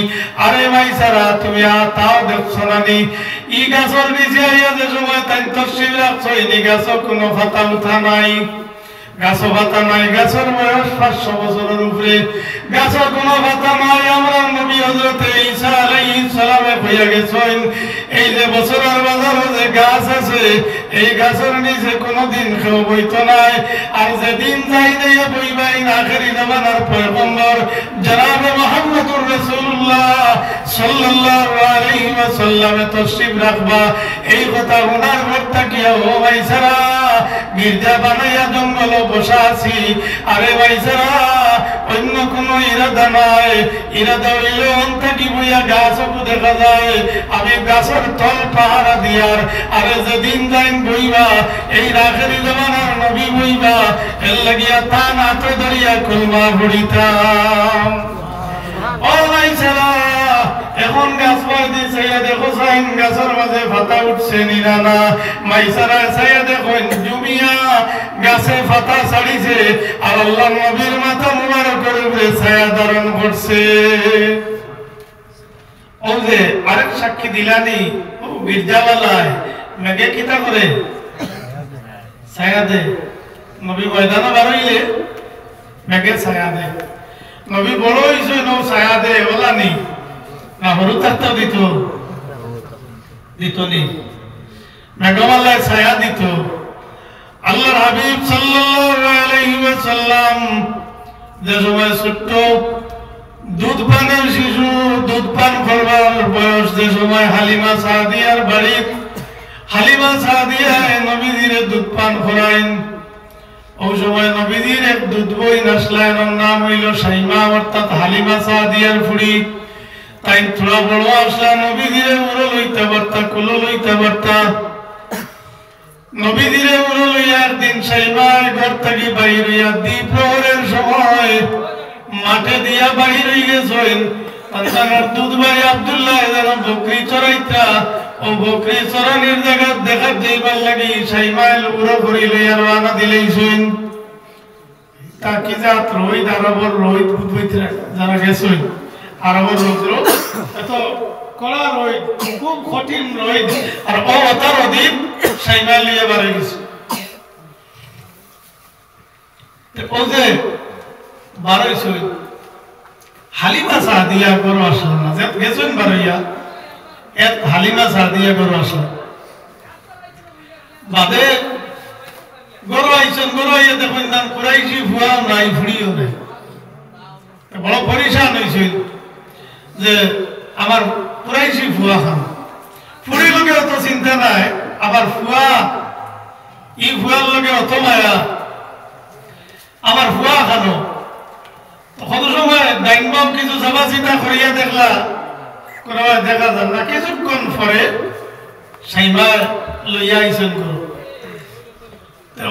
আরে ভাই সারা তুমি তাও দেখছো না নি? ই গাছর নিচে আইয়া যে সময় তাই তসিল রাখছো, এই গাছও কোনো ফাতা উঠা নাই, গাছও পাতা নাই। গাছের বয়স 500 বছরের উপরে, গাছের কোনো পাতা নাই। আমরা নবী হযরত ঈসা আলাইহিস সালামে কইয়া গেছেন, এই যে বছরের বাজারে যে গাছ আছে, এই গাছের নিচে কোনোদিন কেউ বইতো নাই। আর যেদিন যাই যাইয়া বইবাই আখেরি জামানার পয়গম্বর জনাবে মুহাম্মদুর রাসূলুল্লাহ সাল্লাল্লাহু আলাইহি ওয়াসাল্লামে তশরিফ রাখবা, এই কথা ওনার ঘর থাকিয়া ও ভাইসারা গির্জা বানাইয়া জঙ্গল বসা আছি। আরে ভাইসারা অন্য কোনো ইরাদা নাই, ইরাদা হইলে অন্তাকি বইয়া গাছও দেখা যায়, আমি গাছের তল পাহারা দিয়ার। আরে যেদিন যাইন বইবা এই আখেরি জামানার নবী বইবা, এর লাগিয়া তা নাতে ধরিয়া কলমা পড়িতাম। ও ভাইসারা এখন গাছ পর দিছে দেখো সাইন গাছের মাঝে পাতা উঠছে নিরানা। মাইসারা ছাইয়া দেখো জুমিয়া গাছে পাতা ছাড়িছে, আর আল্লাহ নবীর মাথা মুবারকের উপরে ছায়া ধারণ করছে। ও যে আরেক সাক্ষী দিলানি, ও গির্জাওয়ালায় মেঘে কিতা করে ছায়া দে। নবী ময়দানে বাড়াইলে মেঘে ছায়া দে। নবী বড় হইছে নৌ ছায়া দে ওলা নি না হরু তাত্তা দিত নি মেঘমালায় ছায়া দিত। আল্লাহর হাবিব সাল্লাল্লাহু আলাইহি ওয়াসাল্লাম যে সময় ছোট্ট দুধ পানের শিশু, দুধ পান করবার বয়স যে সময় হালিমা সাদিয়ার বাড়ি, হালিমা সাদিয়া নবীজিরে দুধ পান করাইন। ওই সময় নবীজির এক দুধ বই নাসলাইন নাম হইল শাইমা, অর্থাৎ হালিমা সাদিয়ার ফুড়ি। তাই থোড়া বড় আসলা নবীজিরে উড়ো লইতে পারতা, কুলো লইতে পারতা। নবীজিরে উড়ো লইয়া একদিন শাইমার ঘর থেকে বাহির হইয়া দ্বিপ্রহরের সময় মাঠে দিয়া বাহির হয়ে গেছেন। তার দুধ ভাই আব্দুল্লাহ যেন বকরি চড়াইতা, ও বকরি চড়ানির জায়গা দেখা যাইবার লাগি শাইমাইল উড়ো করি লইয়া রানা দিলেইছেন। তা কি জাত রোহিত আরবর রোহিত বুঝতে যারা গেছেন, আরবর রৌদ্র এত কড়া রোহিত, খুব কঠিন রোহিত, আর ও তার অধিক শাইমাইল লিয়ে বাড়ি গেছে। ও যে বারোইছেন হালিমা সাদিয়া করো আসলাম না, যে গেছেন বারোইয়া এত হালিমা সাদিয়া করো আসলাম বাদে গরু আইছেন। গরু আইয়া দেখুন দান কুরাইশি ফুয়াও নাই, ফুড়িও নাই। বড় পরিশান হয়েছেন যে আমার কুরাইশি ফুয়া খান, ফুড়ি লোকে অত চিন্তা নাই, আবার ফুয়া ই ফুয়ার লোকে অত মায়া, আমার ফুয়া খানো। কত সময় ডাইনবাম কিছু চাবা চিন্তা করিয়া দেখলা দেখা যান না, কিছুক্ষণ পরে সাইমা লইয়া আইছেন করো।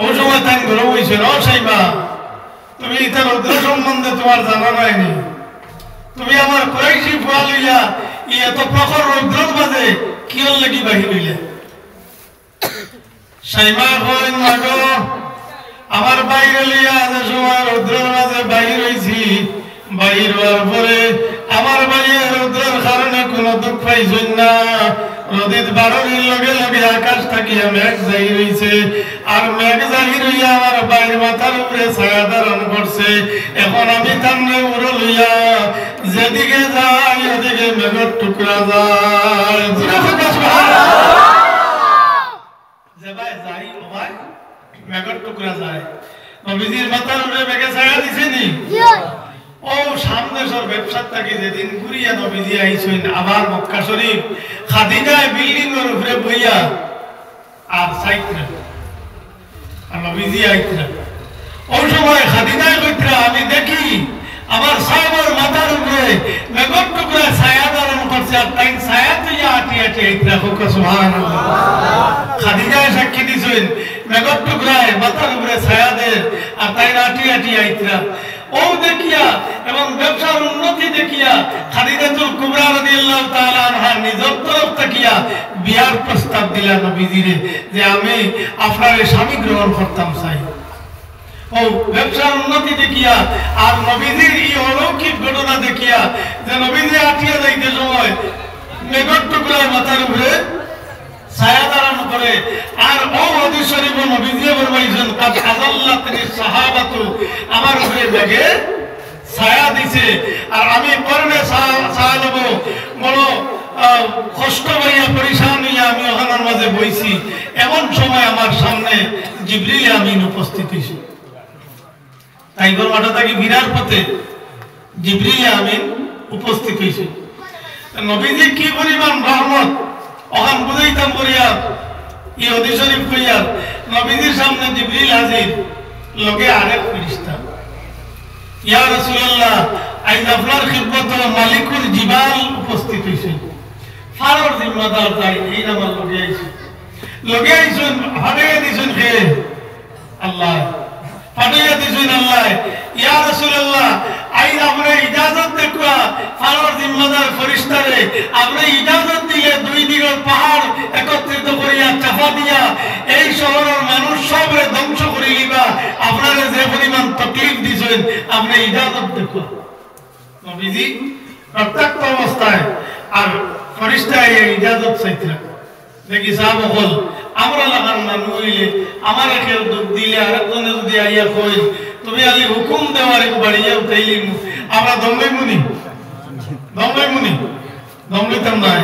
ওই সময় তাই ঘরে বইছেন, ও সাইমা তুমি ইটা রৌদ্র সম্বন্ধে তোমার জানা নাইনি, তুমি আমার কুরাইশি ফুয়া লইয়া ই এত প্রখর রৌদ্রের মাঝে কিয়র লাগি বাহির হইলে? সাইমা কইন মাগো আমার বাইরে লইয়া যে সময় রৌদ্রের মাঝে বাহির হইছি, বাহির হওয়ার পরে আমার বাইরে রৌদ্রের কারণে কোনো দুঃখ পাইছেন না, নদীর বাড়ির লগে লগে আকাশ থাকিয়া মেঘ জাহির হইছে আর মেঘ জাহির হইয়া আমার বাইর মাথার উপরে ছায়া ধারণ করছে এখন আমি তামনে উড়ো লইয়া যেদিকে যাই ওদিকে মেঘের টুকরা যায় যে ভাই যাই ও ভাই মেঘের টুকরা যায় নবীজির মাথার উপরে মেঘে ছায়া দিছে নি ও সামনে সব ব্যবসার থাকি যেদিন ঘুরিয়া নবীজি আইছেন আবার মক্কা শরীফ খাদিজায় বিল্ডিং এর উপরে বইয়া আর সাইত্রা আর নবীজি আইত্রা ওই সময় খাদিজায় কইত্রা আমি দেখি আমার সাহেবের মাথার উপরে মেঘের টুকরা ছায়া ধারণ করছে আর তাই ছায়া তুইয়া আটি আটি আইত্রা হোক সুবহানাল্লাহ খাদিজায় সাক্ষী দিছেন মেঘের টুকরায় মাথার উপরে ছায়া দেয় আর তাই আটি আটি আইত্রা ও দেখিয়া এবং ব্যবসার উন্নতি দেখিয়া খাদিজাতুল কুবরা রাদিয়াল্লাহু তাআলা আনহা নিজের তরফ তাকিয়া বিয়ার প্রস্তাব দিলেন নবীজিরে যে আমি আপনার স্বামী গ্রহণ করতাম চাই ও ব্যবসার উন্নতি দেখিয়া আর নবীজির এই অলৌকিক ঘটনা দেখিয়া যে নবীজি আটিয়া যাইতে সময় মেঘের টুকরার মাথার উপরে ছায়া ধারণ করে আর ও হাদিস শরীফ নবীজি ফরমাইছেন কাদ আযাল্লাতনি সাহাবাতু আমার উপরে মেঘে ছায়া দিছে আর আমি করনে ছায়া দেব বড় কষ্ট হইয়া পরিশান হইয়া আমি ওখানের মাঝে বইছি এমন সময় আমার সামনে জিবরিল আমিন উপস্থিত হইছে তাই গরমাটা থাকি বিরার পথে জিবরিল আমিন উপস্থিত হইছে নবীজি কি পরিমাণ রহমত ওখান বুঝাইতাম করিয়া এই হাদিস শরীফ কইয়া নবীজির সামনে জিবরিল হাজির লগে আরেক ফেরেশতা ইয়া রাসূলুল্লাহ আইজ আপনার খিদমতে মালিকুল জিবাল উপস্থিত হইছে ফারর জিম্মাদার তাই এই নামার লগে আইছেন হাড়ে দিছেন কে আল্লাহ ফাটাইয়া দিছেন আল্লাহ ইয়া রাসূলুল্লাহ আইজ আপনি ইজাজত দেখুয়া ফারর জিম্মাদার ফেরেশতারে আপনি ইজাজত দিলে দুই দিকের পাহাড় একত্রিত করিয়া চাপা দিয়া এই শহরের মানুষ সবরে ধ্বংস করে লিবা আপনারা যে পরিমাণ তকলিফ দিছেন আপনি ইজাজত দেখুয়া নবীজি রক্তাক্ত অবস্থায় আর ফেরেশতায় ইজাজত চাইতেন দেখি সাহাব হল আমরা লাগান না নইলে আমার কেউ দুঃখ দিলে আরেকজনে যদি আইয়া কই তুমি আলি হুকুম দেওয়ার এক বাড়িয়া উঠাইলি আমরা দমলাই মুনি দমলাইতাম নাই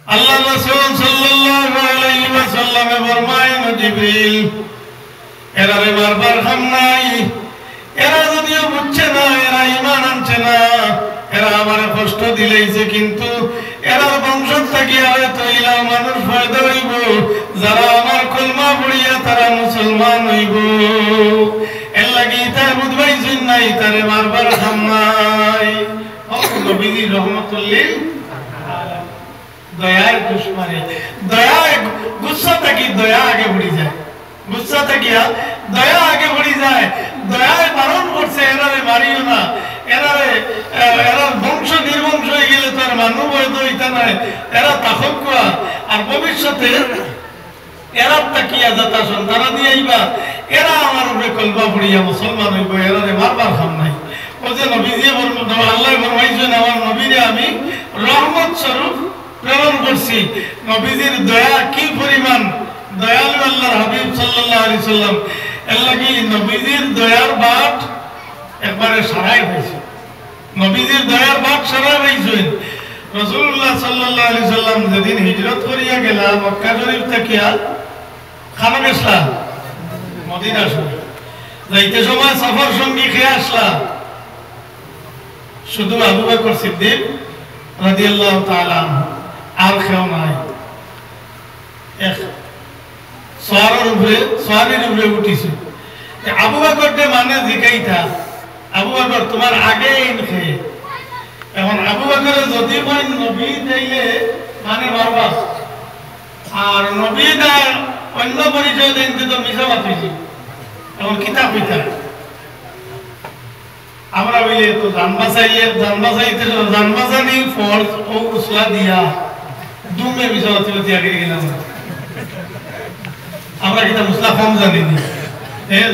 আল্লাহ রাসূল সাল্লাল্লাহু আলাইহি ওয়াসাল্লাম ফরমায়েন জিবরিল এরারে বারবার খাম নাই এরা যদিও বুঝছে না এরা ঈমান আনছে না এরা আমার কষ্ট দিলেইছে কিন্তু এরা বংশ থেকে হয়তো ইলা মানুষ ফায়দা হইব যারা আমার কলমা পড়িয়া তারা মুসলমান হইব এর লাগি তার বুঝবাইছেন নাই তারে বারবার খাম নাই নবীজি রহমতুল্লিল দয়ার দুশ্মনে দয়া গুচ্ছা থাকি দয়া আগে বড়ি যায় গুচ্ছা থাকিয়া দয়া আগে বড়ি যায় দয়ায় বারণ করছে এরারে মারিও না এরার বংশ নির্বংশ হয়ে গেলে তার মানুষ হয়তো এটা নাই এরা তাহক আর ভবিষ্যতে এরা তাকিয়া যাতা সন্তানা দিয়াইবা এরা আমার উপরে কলবা পড়িয়া মুসলমান হইব এরারে বারবার খাম নাই ও যে নবীজি আল্লাহ ফরমাইছেন আমার নবীরে আমি রহমত স্বরূপ প্রেরণ করছি নবীজির দয়া কি পরিমাণ দয়ালু আল্লাহর হাবিব সাল্লাল্লাহু আলাইহি সাল্লাম এর লাগি নবীজির দয়ার বাট একবারে সারাই হয়েছে নবীজির দয়ার বাট সারাই হয়েছে রাসূলুল্লাহ সাল্লাল্লাহু আলাইহি সাল্লাম যেদিন হিজরত করিয়া গেলা মক্কা শরীফ থেকে খানা গেছলা মদিনা শরীফ যাইতে সময় সফর সঙ্গী খেয়ে আসলা শুধু আবু বকর সিদ্দিক রাদিয়াল্লাহু তাআলা আর কেউ নাই এক সওয়ারের উপরে উঠিছে আবু বকরকে মানে জিগাইতা আবু বকর তোমার আগে খেয়ে এখন আবু বকর যদি কই নবী চাইলে মানে মারবা আর নবী তার অন্য পরিচয় দিতে তো মিছা মাতিছি এখন কিতাব হইতা আমরা বলি তো জানবাসাইনি ফোর্স ও উসলা দিয়া দুমে মিছা মাতি আগে গেলাম আমরা কিতা মুসলা কম জানিনি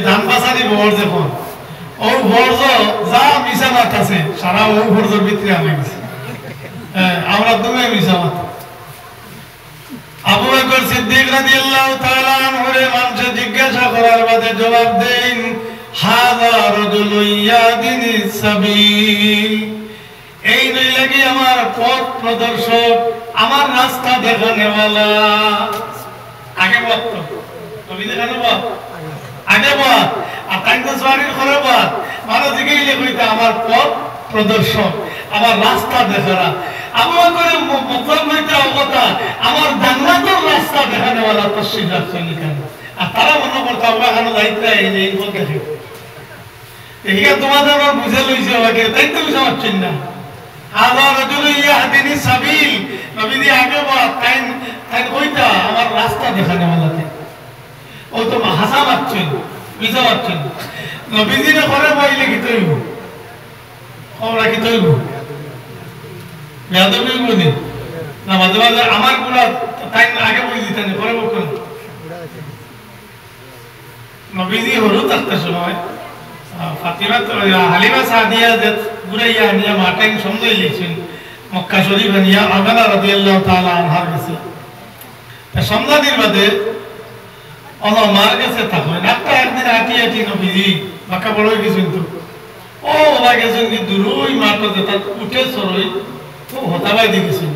জানবাসানি বর্জ এখন ও বর্জ যা মিছা মাত আছে সারা ও বর্জের ভিতরে আমি গেছি আমরা দুমে মিছা মাত সিদ্দিক রাদিয়াল্লাহু তাআলা আনহুরে মানুষ জিজ্ঞাসা করার বাদে জবাব দেন হাযা রাজুলুন ইয়াদিনিস সাবিল এই নইলে আমার পথ প্রদর্শক আমার রাস্তা দেখানেওয়ালা আগে বলতো তুমি দেখানো বল আগে বল আর তাইতো সওয়ারির করে বল মানে জিজ্ঞাসা কইতা আমার পথ প্রদর্শক আমার রাস্তা দেখারা আমার করে মুখম হইতে অবতা আমার জান্নাতের রাস্তা দেখানেওয়ালা তশরিফ রাখছেন কেন আর তারা মনে করতো আমরা কেন যাইতে এই বল দেখে এইটা তোমাদের বুঝে লইছে আমাকে তাই তো বুঝতে পারছেন না হাযা রাজুলুন ইয়াহদিনি সাবিল নবীজি আগে বল তাই কইতা আমার রাস্তা দেখানেওয়ালাতে ও তো হাসা পাচ্ছেন বুঝতে পারছেন নবীজিরে করে বইলে কি তৈব ওরা কি তৈব বেয়াদবি বলি না মাঝে মাঝে আমার গুলা তাই আগে বই দিতেন পরে বলতেন নবীজি হলো থাকতে সময় ফাতিমা তো হালিমা সাদিয়া যে ঘুরাইয়া নিয়ে মাটাইন সমঝাই লিখছেন মক্কা শরীফ নিয়ে আমেনা রাদিয়াল্লাহু তাআলা আনহার কাছে সমঝানির বাদে অনো মার কাছে থাকলেন একটা একদিন আটি আটি নবীজি বাঁকা বড় হয়ে গেছেন তো ও ওরা গেছেন কি দূরই মাঠে যেটা উঠে সরই ও হতাবাই দেখেছেন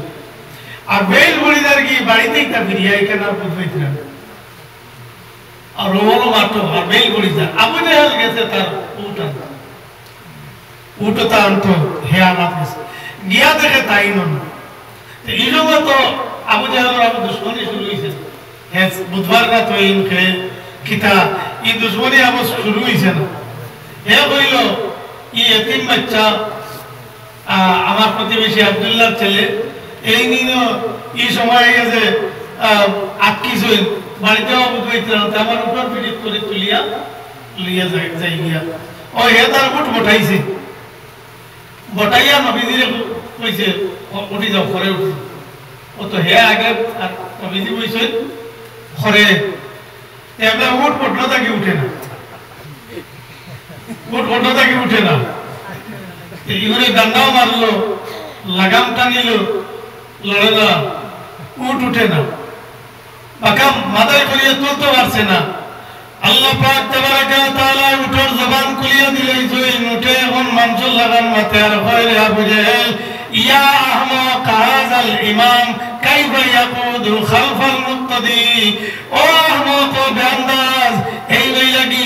আর বেল বড়িদার কি বাড়িতে একটা ফিরিয়া এখানে আর বুঝবেন আর রোমানো মাঠো আর বেল বড়িদার আবু জাহেল গেছে তার উঠটা আনতো হেয়ানাত গেছে গিয়া দেখে তাই নন এই সময় তো আবু জাহেলের আবু দুশ্মনী শুরু হয়েছে হ্যাঁ বুধবার রাত হয়ে খেয়ে খিতা এই দুশ্মনী আবু শুরু হয়েছে না হে কইল এতিম বাচ্চা আমার প্রতিবেশী আব্দুল্লাহর ছেলে এই নিয়ে এই সময় গেছে আটকিছই বাড়িতেও বুঝাইতে আমার উপর পিড়িত করে তুলিয়া লিয়া যাই গিয়া ও হে তার উঠ বটাইছে বটাইয়া নবীজিরে কইছে উঠি যাও ঘরে উঠি ও তো হে আগে আর নবীজি কইছে ঘরে এবার উঠ পটনা থাকি উঠে না উঠ পটনা থাকি উঠে না ইগুলো ডান্ডাও মারলো লাগাম টানিল লড়ে না উঠ উঠে না বাকা মাথায় করিয়ে তুলতে পারছে না আল্লাহ পাক তাবারাকা ওয়া তাআলা উঠোর জবান খুলিয়ে দিলেই জয় উঠে এখন মানসুর লাগান মাথে আর হয় রে আবু জাহেল ইয়া আহমাক হাযাল ইমাম কাইফা ইয়াকুদু খালফাল মুক্তাদি ও আহমাক ও বেআন্দাজ এই লইলাগি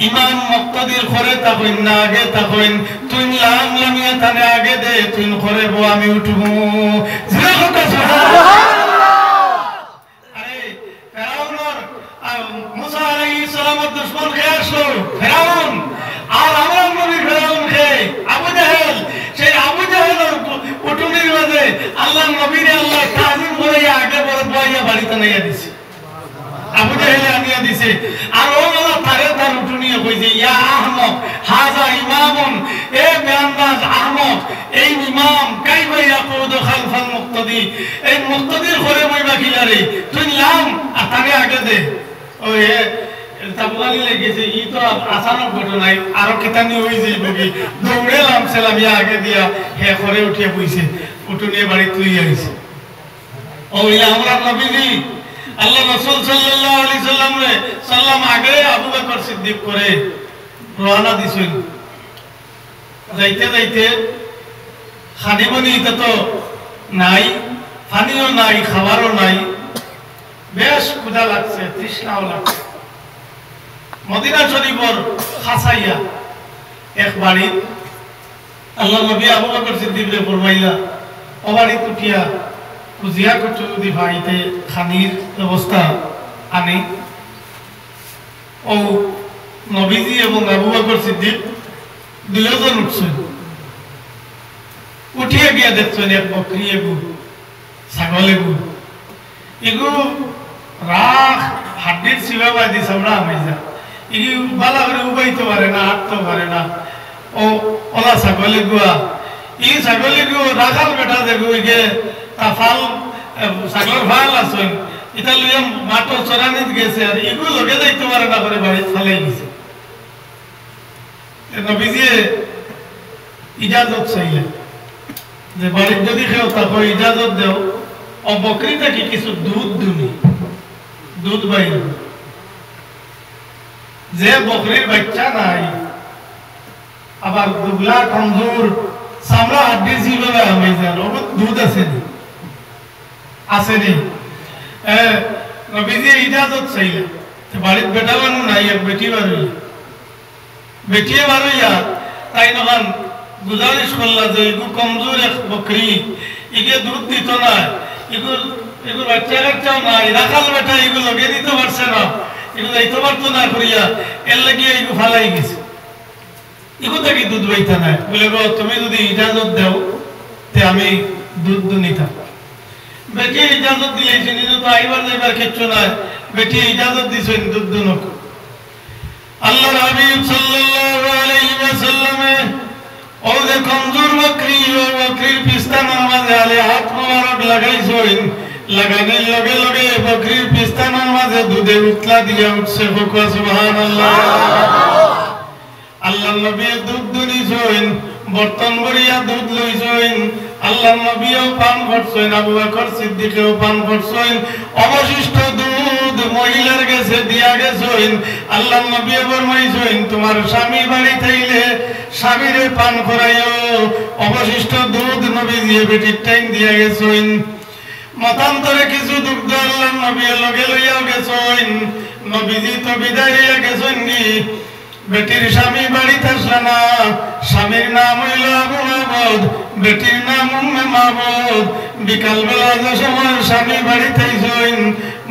ইমাম মুক্তাদির ঘরে তাকইন না আগে তাকইন তুই লাম লামিয়া তানে আগে দে তুই ঘরে বো আমি উঠবো জিরা কথা সুবহানাল্লাহ মুসা আলাইহিস সালামের দুশমন কে আসলো ফিরাউন আর আমার নবী ফিরাউন কে আবু জাহেল সেই আবু জাহেলের উঠুনির মাঝে আল্লাহর নবীরে আল্লাহ তাজিম করে আগে বড় বইয়া বাড়িতে নিয়ে দিছে আবু জাহেল আনিয়া দিছে আর ও আল্লাহ তারে তার উঠুনিয়ে কইছে ইয়া আহমক হাযা ইমামুন এ বেআন্দাজ আহমক এই ইমাম কাইফা ইয়াকুদু খালফাল মুক্তাদি এই মুক্তাদির ঘরে বইবা কিলারে তুই লাম আর তারে আগে দে ওই তাবুগালি লেগেছে ই তো আসানক ঘটনাই আরো কিতানি হই যাইব কি দৌড়ে লামছিলাম ইয়া আগে দিয়া হে ঘরে উঠিয়ে বইছে উঠুনিয়ে বাড়ি তুই আইছে ওই আমরা নবীজি আল্লাহ রাসূল সাল্লাল্লাহু আলাইহি সাল্লাম আগে আবু বকর সিদ্দিক করে রওনা দিছেন যাইতে যাইতে খানিবনি এটা তো নাই পানিও নাই খাবারও নাই বেশ ক্ষুধা লাগছে তৃষ্ণাও লাগছে মদিনা শরীফের খাসাইয়া এক বাড়ি আল্লাহ নবী আবু বকর সিদ্দিকরে ফরমাইলা ও বাড়ি উঠিয়া খুঁজিয়া করছো যদি ভাইতে খানির ব্যবস্থা আনে ও নবীজি এবং আবু বকর সিদ্দিক দুইজন উঠছেন উঠিয়া গিয়া দেখছেন এক বকরি এগু ছাগল এগু এগু রাখ হাড্ডির শিবা বাদি সামরা আমাইজা এগু বালা করে উবাইতে পারে না হাঁটতে পারে না ও ওলা ছাগল এগুয়া এই ছাগল এগু রাখাল বেটা দেখু এগে তা ফাল ছাগলের ফাল আছেন এটা লইয়া মাঠো চরানিত গেছে আর এগু লগে যাইতে পারে না করে বাড়ি ফালাই গেছে নবীজি ইজাজত চাইলেন যে বাড়ির যদি খেও তাকে ইজাজত দেও ও বকরি থেকে কিছু দুধ দুনি দুধ বাইর যে বকরির বাচ্চা নাই আবার দুবলা কমজোর সামরা হাড্ডি ছিল না হয়ে যায় ওর দুধ আসেনি আসেনি নবীজি ইজাজত চাইলেন বাড়ির বেটা মানুষ নাই এক বেটি বারুইয়া বেটিয়ে বারুইয়া তাই নখন গুজারিশ করলা যে এগু কমজোর এক বকরি ইগে দুধ দিত না এগুলো বাচ্চা কাচ্চাও নাই রাখাল বেটা এগুলো লগে দিতে পারছে না এগুলো যাইতে পারতো না করিয়া এর লাগিয়ে এগু ফালাই গেছে এগু থেকে দুধ বইতে নাই বলে গো তুমি যদি ইজাজত দাও তে আমি দুধ নিতাম বেটি ইজাজত দিয়েছি নিজে তো আইবার যাইবার কিচ্ছু নাই বেটি ইজাজত দিছেন দুধ দুনক আল্লাহ হাবিব সাল্লাল্লাহু আলাইহি ওয়াসাল্লাম ও যে কমজোর বকরি ও বকরির পিস্তানার মাঝে আলে হাত মোবারক লাগাইছেন লাগানোর লগে লগে বকরির পিস্তানার মাঝে দুধে উতলা দিয়া উঠছে সুবহানাল্লাহ আল্লাহ নবী দুধ দুনিছেন বর্তন ভরিয়া দুধ লইছেন আল্লাহ নবীও পান করছেন আবু বকর সিদ্দিকও পান করছেন অবশিষ্ট দুধ মহিলার কাছে দিয়া গেছেন আল্লাহ নবী ফরমাইছেন তোমার স্বামী বাড়ি থাইলে স্বামীরে পান করাইও অবশিষ্ট দুধ নবী দিয়ে বেটির টাইম দিয়া গেছেন মতান্তরে কিছু দুগ্ধ আল্লাহ নবী লগে লইয়া গেছেন নবীজি তো বিদায় হইয়া গেছেন নি বেটির স্বামী বাড়িতে আসলে না স্বামীর নাম হইল আবু মাহমুদ বেটির নাম উম্মে মাহমুদ বিকাল বেলা যে সময় স্বামী বাড়িতে আইছেন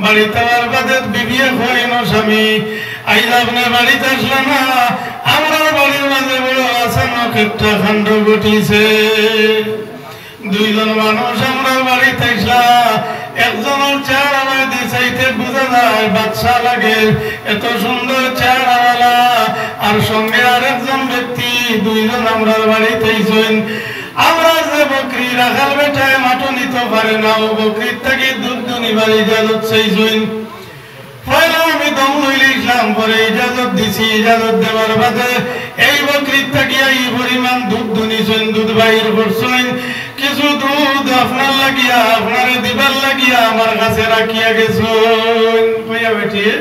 বাড়িতে আর বাদে বিবিয়ে হইন স্বামী আইজ আপনার বাড়িতে আসলে না আমরা বাড়ির মাঝে বড় আচানক একটা কাণ্ড ঘটিছে দুইজন মানুষ আমরা বাড়িতে আসলাম একজনের চেহারা বাড়িতে চাইতে বোঝা যায় বাচ্চা লাগে এত সুন্দর চেহারাওয়ালা আর সঙ্গে আরেকজন ব্যক্তি দুইজন আমরা বাড়িতে আইছেন আমরা যে বকরি রাখাল বেটায় মাটো নিতে পারে না ও বকরির থেকে দুধ দুনিবার ইজাজত চাইছেন পয়লা আমি দম লইলে ইসলাম পরে ইজাজত দিছি ইজাজত দেওয়ার বাদে এই বকরির থেকে এই পরিমাণ দুধ দুনিছেন দুধ বাহির করছেন কিছু দুধ আপনার লাগিয়া আপনারে দিবার লাগিয়া আমার কাছে রাখিয়া গেছেন কইয়া বেটিয়ে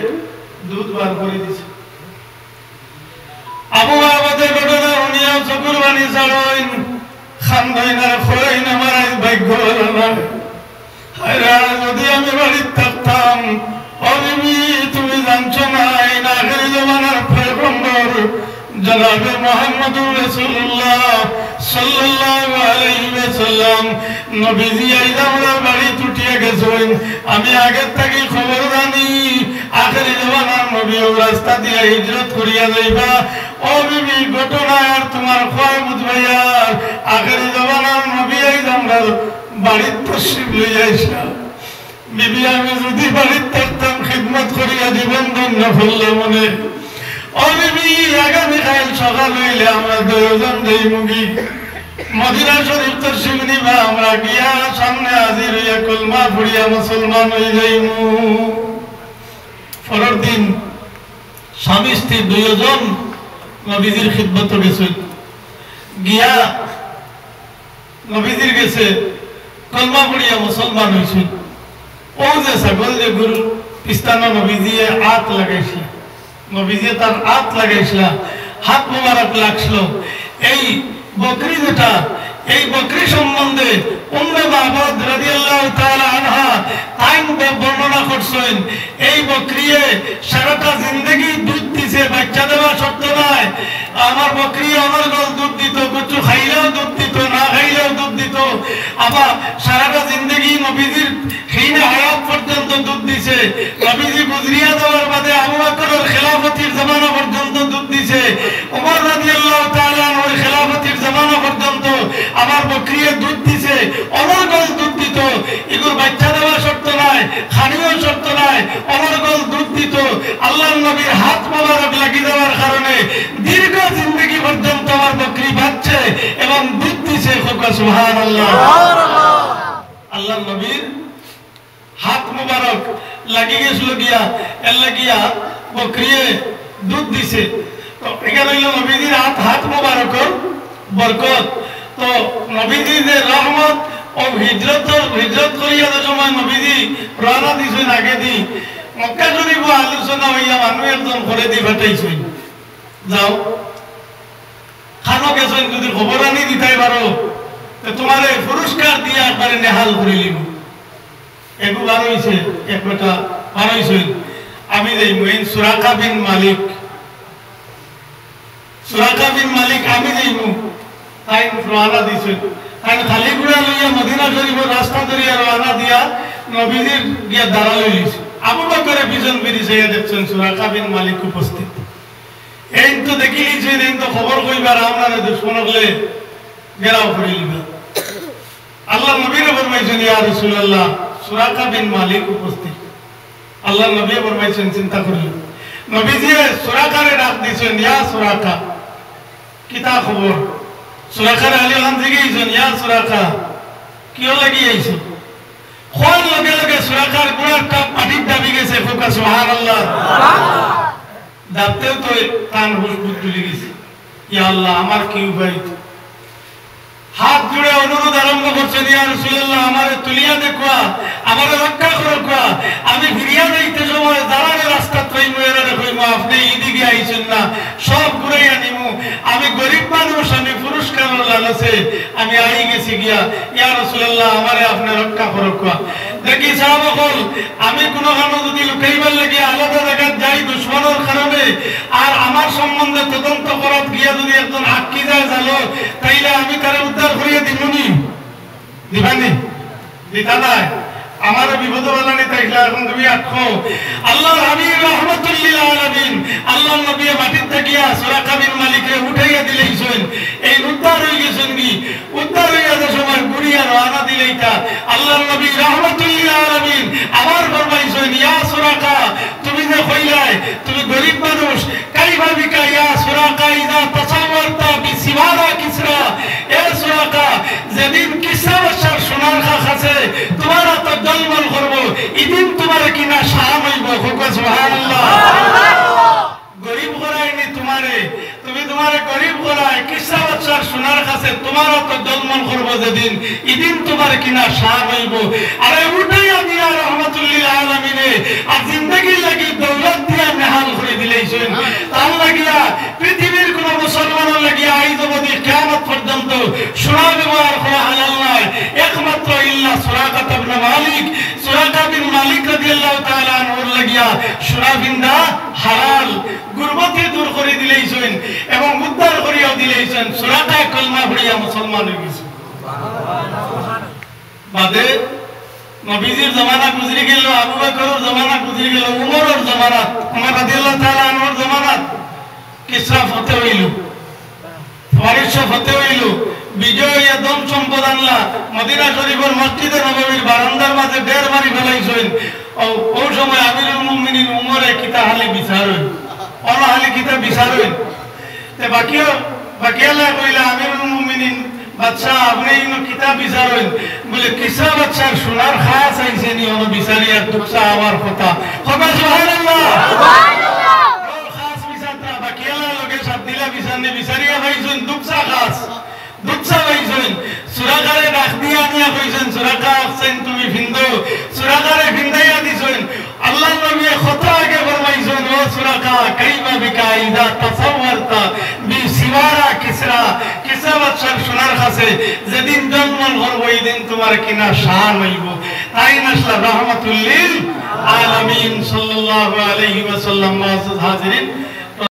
দুধ বার করে দিছে আবু আবাদের ঘটনা উনিও চকুর বাণী ছাড়েন খান্দইন আর খোরাইন আমার আজ ভাগ্য হলো না যদি আমি বাড়িতে থাকতাম অবিবি তুমি জানছো না এই আখেরি জমানার পয়গম্বর জনাবে মুহাম্মদুর রাসূলুল্লাহ সাল্লাল্লাহু আলাইহি ওয়াসাল্লাম নবীজি আইজা আমার বাড়ি টুটিয়ে গেছেন আমি আগের থেকে খবর জানি আখেরি জমানার নবী ও রাস্তা দিয়ে হিজরত করিয়া যাইবা ও বিবি ঘটনা আর তোমার খয় বুঝবাইয়া আখেরি জমানার নবী আইজা আমরা বাড়ির তশরিফ লইয়া আইসা বিবি আমি যদি বাড়িতে থাকতাম খিদমত করিয়া জীবন ধন্য করলে মনে ও বিবি আগামীকাল সকাল হইলে আমরা দুজন যাই মুগি মদিনা শরীফ তশরিফ নিবা আমরা গিয়া সামনে হাজির হইয়া কলমা পড়িয়া মুসলমান হয়ে যাইমু পরের দিন স্বামী স্ত্রী দুইজন নবীজির খিদমত গেছে গিয়া নবীজির গেছে কলমা পড়িয়া মুসলমান হয়েছে ও যে ছাগল যে গুরু পিস্তানো নবীজিয়ে হাত লাগাইছিল নবীজি তার হাত লাগাইছিল হাত মোবারক লাগছিল এই বকরি যেটা এই বকরি সম্বন্ধে উম্মে মাহমুদ রাদিয়াল্লাহু তাআলা আনহা তাইন বর্ণনা করছেন এই বকরিয়ে সারাটা জিন্দেগি দুধ দিছে বাচ্চা দেওয়া শর্ত নয় আমার বকরি আমার গল দুধ দিত কিছু খাইলেও দুধ দিত না খাইলেও দুধ দিত আবার সারাটা জিন্দেগি নবীজির হিনে হায়াত পর্যন্ত দুধ দিছে নবীজি গুজরিয়া দেওয়ার বাদে আবু বকরের খেলাফতির জামানা পর্যন্ত দুধ দিছে ওমর রাদিয়াল্লাহু তাআলা ওই খেলাফতির জামানা পর্যন্ত আমার বকরিয়ে দুধ দিছে অনর্গল দুধ দিত এগুলো বাচ্চা দেওয়া শর্ত নয় খানিও শর্ত নয় অনর্গল দুধ দিত আল্লাহর নবীর হাত মোবারক লাগিয়ে দেওয়ার কারণে দীর্ঘ জিন্দেগি পর্যন্ত আমার বকরি বাচ্চে এবং দুধ দিছে সুবহানাল্লাহ আল্লাহর নবীর হাত মোবারক লাগিয়ে গেছিল গিয়া এর লাগিয়া বকরিয়ে দুধ দিছে তো এখানে হইল নবীজির হাত মোবারকর বরকত তো নবীজি যে রহমত ও হিজরত করিয়া সময় নবীজি রওনা দিছেন আগে দি মক্কা শরীফ আলোচনা হইয়া মানুষ একজন করে দি ফাটাইছেন যাও খানো গেছেন যদি খবর আনি দিতে পারো তো তোমারে পুরস্কার দিয়ে একবারে নেহাল করে লিব এগুলো বার হয়েছে একটা বার হয়েছে আমি যাই মহিন সুরাকা বিন মালিক আমি যাইব তাই রওনা দিছেন তাই খালি গুড়া লইয়া মদিনা শরীফের রাস্তা ধরিয়া রওনা দিয়া নবীজির গিয়া দাঁড়া লইছে আবু বকরের পিছন ফিরিছে দেখছেন সুরাকা বিন মালিক উপস্থিত এই তো দেখি লিছেন এই তো খবর কইবার আপনারা দুশ্মন হলে গেরাও করে লিবা আল্লাহ নবীরে ফরমাইছেন ইয়া রাসূলুল্লাহ সুরাকা বিন মালিক উপস্থিত আল্লাহ নবী ফরমাইছেন চিন্তা করিলেন নবীজি সুরাকারে ডাক দিছেন ইয়া সুরাকা কিতা খবর সুরাকার আলী খান থেকে আইছেন ইয়া সুরাকা কিও লাগি আইছো কোন লগে লগে সুরাকার গোড়ার টাপ মাটির দাবি গেছে ফুকা সুবহানাল্লাহ দাবতেও তো কান হুজবুত তুলে গেছে ইয়া আল্লাহ আমার কি উপায় হাত জুড়ে অনুরোধ আরম্ভ করছেন ইয়া রাসূলুল্লাহ আমারে তুলিয়া দেখবা আমারে রক্ষা করবা আমি ফিরিয়া যাইতে সময় দাঁড়ানোর রাস্তা তৈ ময়রা কইমু আপনি এদিকে আইছেন না সব ঘুরাইয়া নিমু আমি গরিব মানুষ আমি পুরস্কার লালসে আমি আই গেছি গিয়া ইয়া রাসূলুল্লাহ আমারে আপনি রক্ষা করবা দেখি সাহাবাগণ আমি কোনো কারণে যদি লুকাইবার লাগি আলাদা জায়গায় যাই দুশমনের কারণে আর আমার সম্বন্ধে তদন্ত করাত গিয়া যদি একজন আটকি যায় জানো তাইলে আমি তারে উদ্ধার করিয়া দিমুনি দিবানি দিতা নাই আমার বিপদ বালানি তাইলা এখন তুমি আটকো আল্লাহর হাবিব রাহমাতুল লিল আলামিন আল্লাহর নবী মাটির থাকিয়া সুরাকা বিন মালিককে উঠাইয়া দিলেইছেন এই উদ্ধার হই গেছেন কি উদ্ধার হইয়া যে সময় গুড়িয়া রওনা দিলেইতা আল্লাহর নবী রাহমাতুল লিল আলামিন আবার ফরমাইছেন ইয়া সুরাকা তুমি যে কইলাই তুমি গরিব মানুষ কাইফা বিকা ইয়া সুরাকা ইযা তাসাওয়ারতা বিসিওয়ারা কিসরা এ সুরাকা যেদিন কিসরা বাদশার সোনার খাস আছে তোমার তো জলমল করব ইদিন তোমার কিনা শাম হইব সুবহানাল্লাহ গরিব করাইনি তোমারে তুমি তোমারে গরিব করাই কিসরা বাদশার সোনার কাছে তোমার তো জলমল করব যেদিন ইদিন তোমার কিনা শাম হইব আরে উঠাইয়া দিয়া রাহমাতুল লিল আলামিনে আর জিন্দেগি লাগি দৌলত দিয়া নেহাল করে দিলেইছেন তার লাগিয়া পৃথিবীর কোন মুসলমানের লাগিয়া আইজ অবধি কিয়ামত পর্যন্ত সোনা ব্যবহার করা হালাল নয় একমাত্র ইল্লা সুরাকা ইবনে মালিক সুরাকা বিন মালিক রাদিয়াল্লাহু তাআলা আনহুর লাগিয়া সোনা বিন্দা হালাল গুরবতি দূর করে দিলেইছেন এবং উদ্ধার করিয়া দিলেইছেন সুরাকা কলমা পড়িয়া মুসলমান হয়ে গেছে বাদে নবীজির জামানা গুজরি গেল আবু বকরের জামানা গুজরি গেল উমরের জামানা উমর রাদিয়াল্লাহু তাআলা আনহুর জামানা কিসরা ফতে হইল ফারিস ফতে হইল বিজয় একদম সম্পদ আনলা মদিনা শরীফের মসজিদে নববীর বারান্দার মাঝে দেড় বাড়ি ফেলাইছেন ওই সময় আমিরুল মুমিনিন উমরে কিতা হালি বিচার হইল অনহালি কিতা বিচার হইল তে বাকিয়ালা কইলা আমিরুল মুমিনিন বাদশাহ আপনি ইনো কিতা বিচার হইল বলে কিসরা বাদশার সোনার খাস আইছে নি ওনো বিচারিয়া দুঃখা আমার কথা কথা সুবহানাল্লাহ সুবহানাল্লাহ ও খাস বিচারটা বাকিয়ালা লগে সব দিলা বিচার নে বিচারিয়া ভাইছেন দুঃখা খাস দুঃখা ভাইছেন সুরাকারে ডাক দিয়া নিয়া কইছেন সুরাকা আছেন তুমি ভিন্দো সুরাকারে ভিন্দাইয়া দিছেন আল্লাহর নবী কত আগে ফরমাইছেন ও সুরাকা কাইফা বিকা ইযা তাসাওয়ারতা বিসিওয়ারা কিসরা কিসরা বাদশার সোনার কাছে যেদিন জন্মন করব এই দিন তোমার কিনা শান হইব তাই নাসলা রাহমাতুল লিল আলামিন সাল্লাল্লাহু আলাইহি ওয়াসাল্লাম হাজিরিন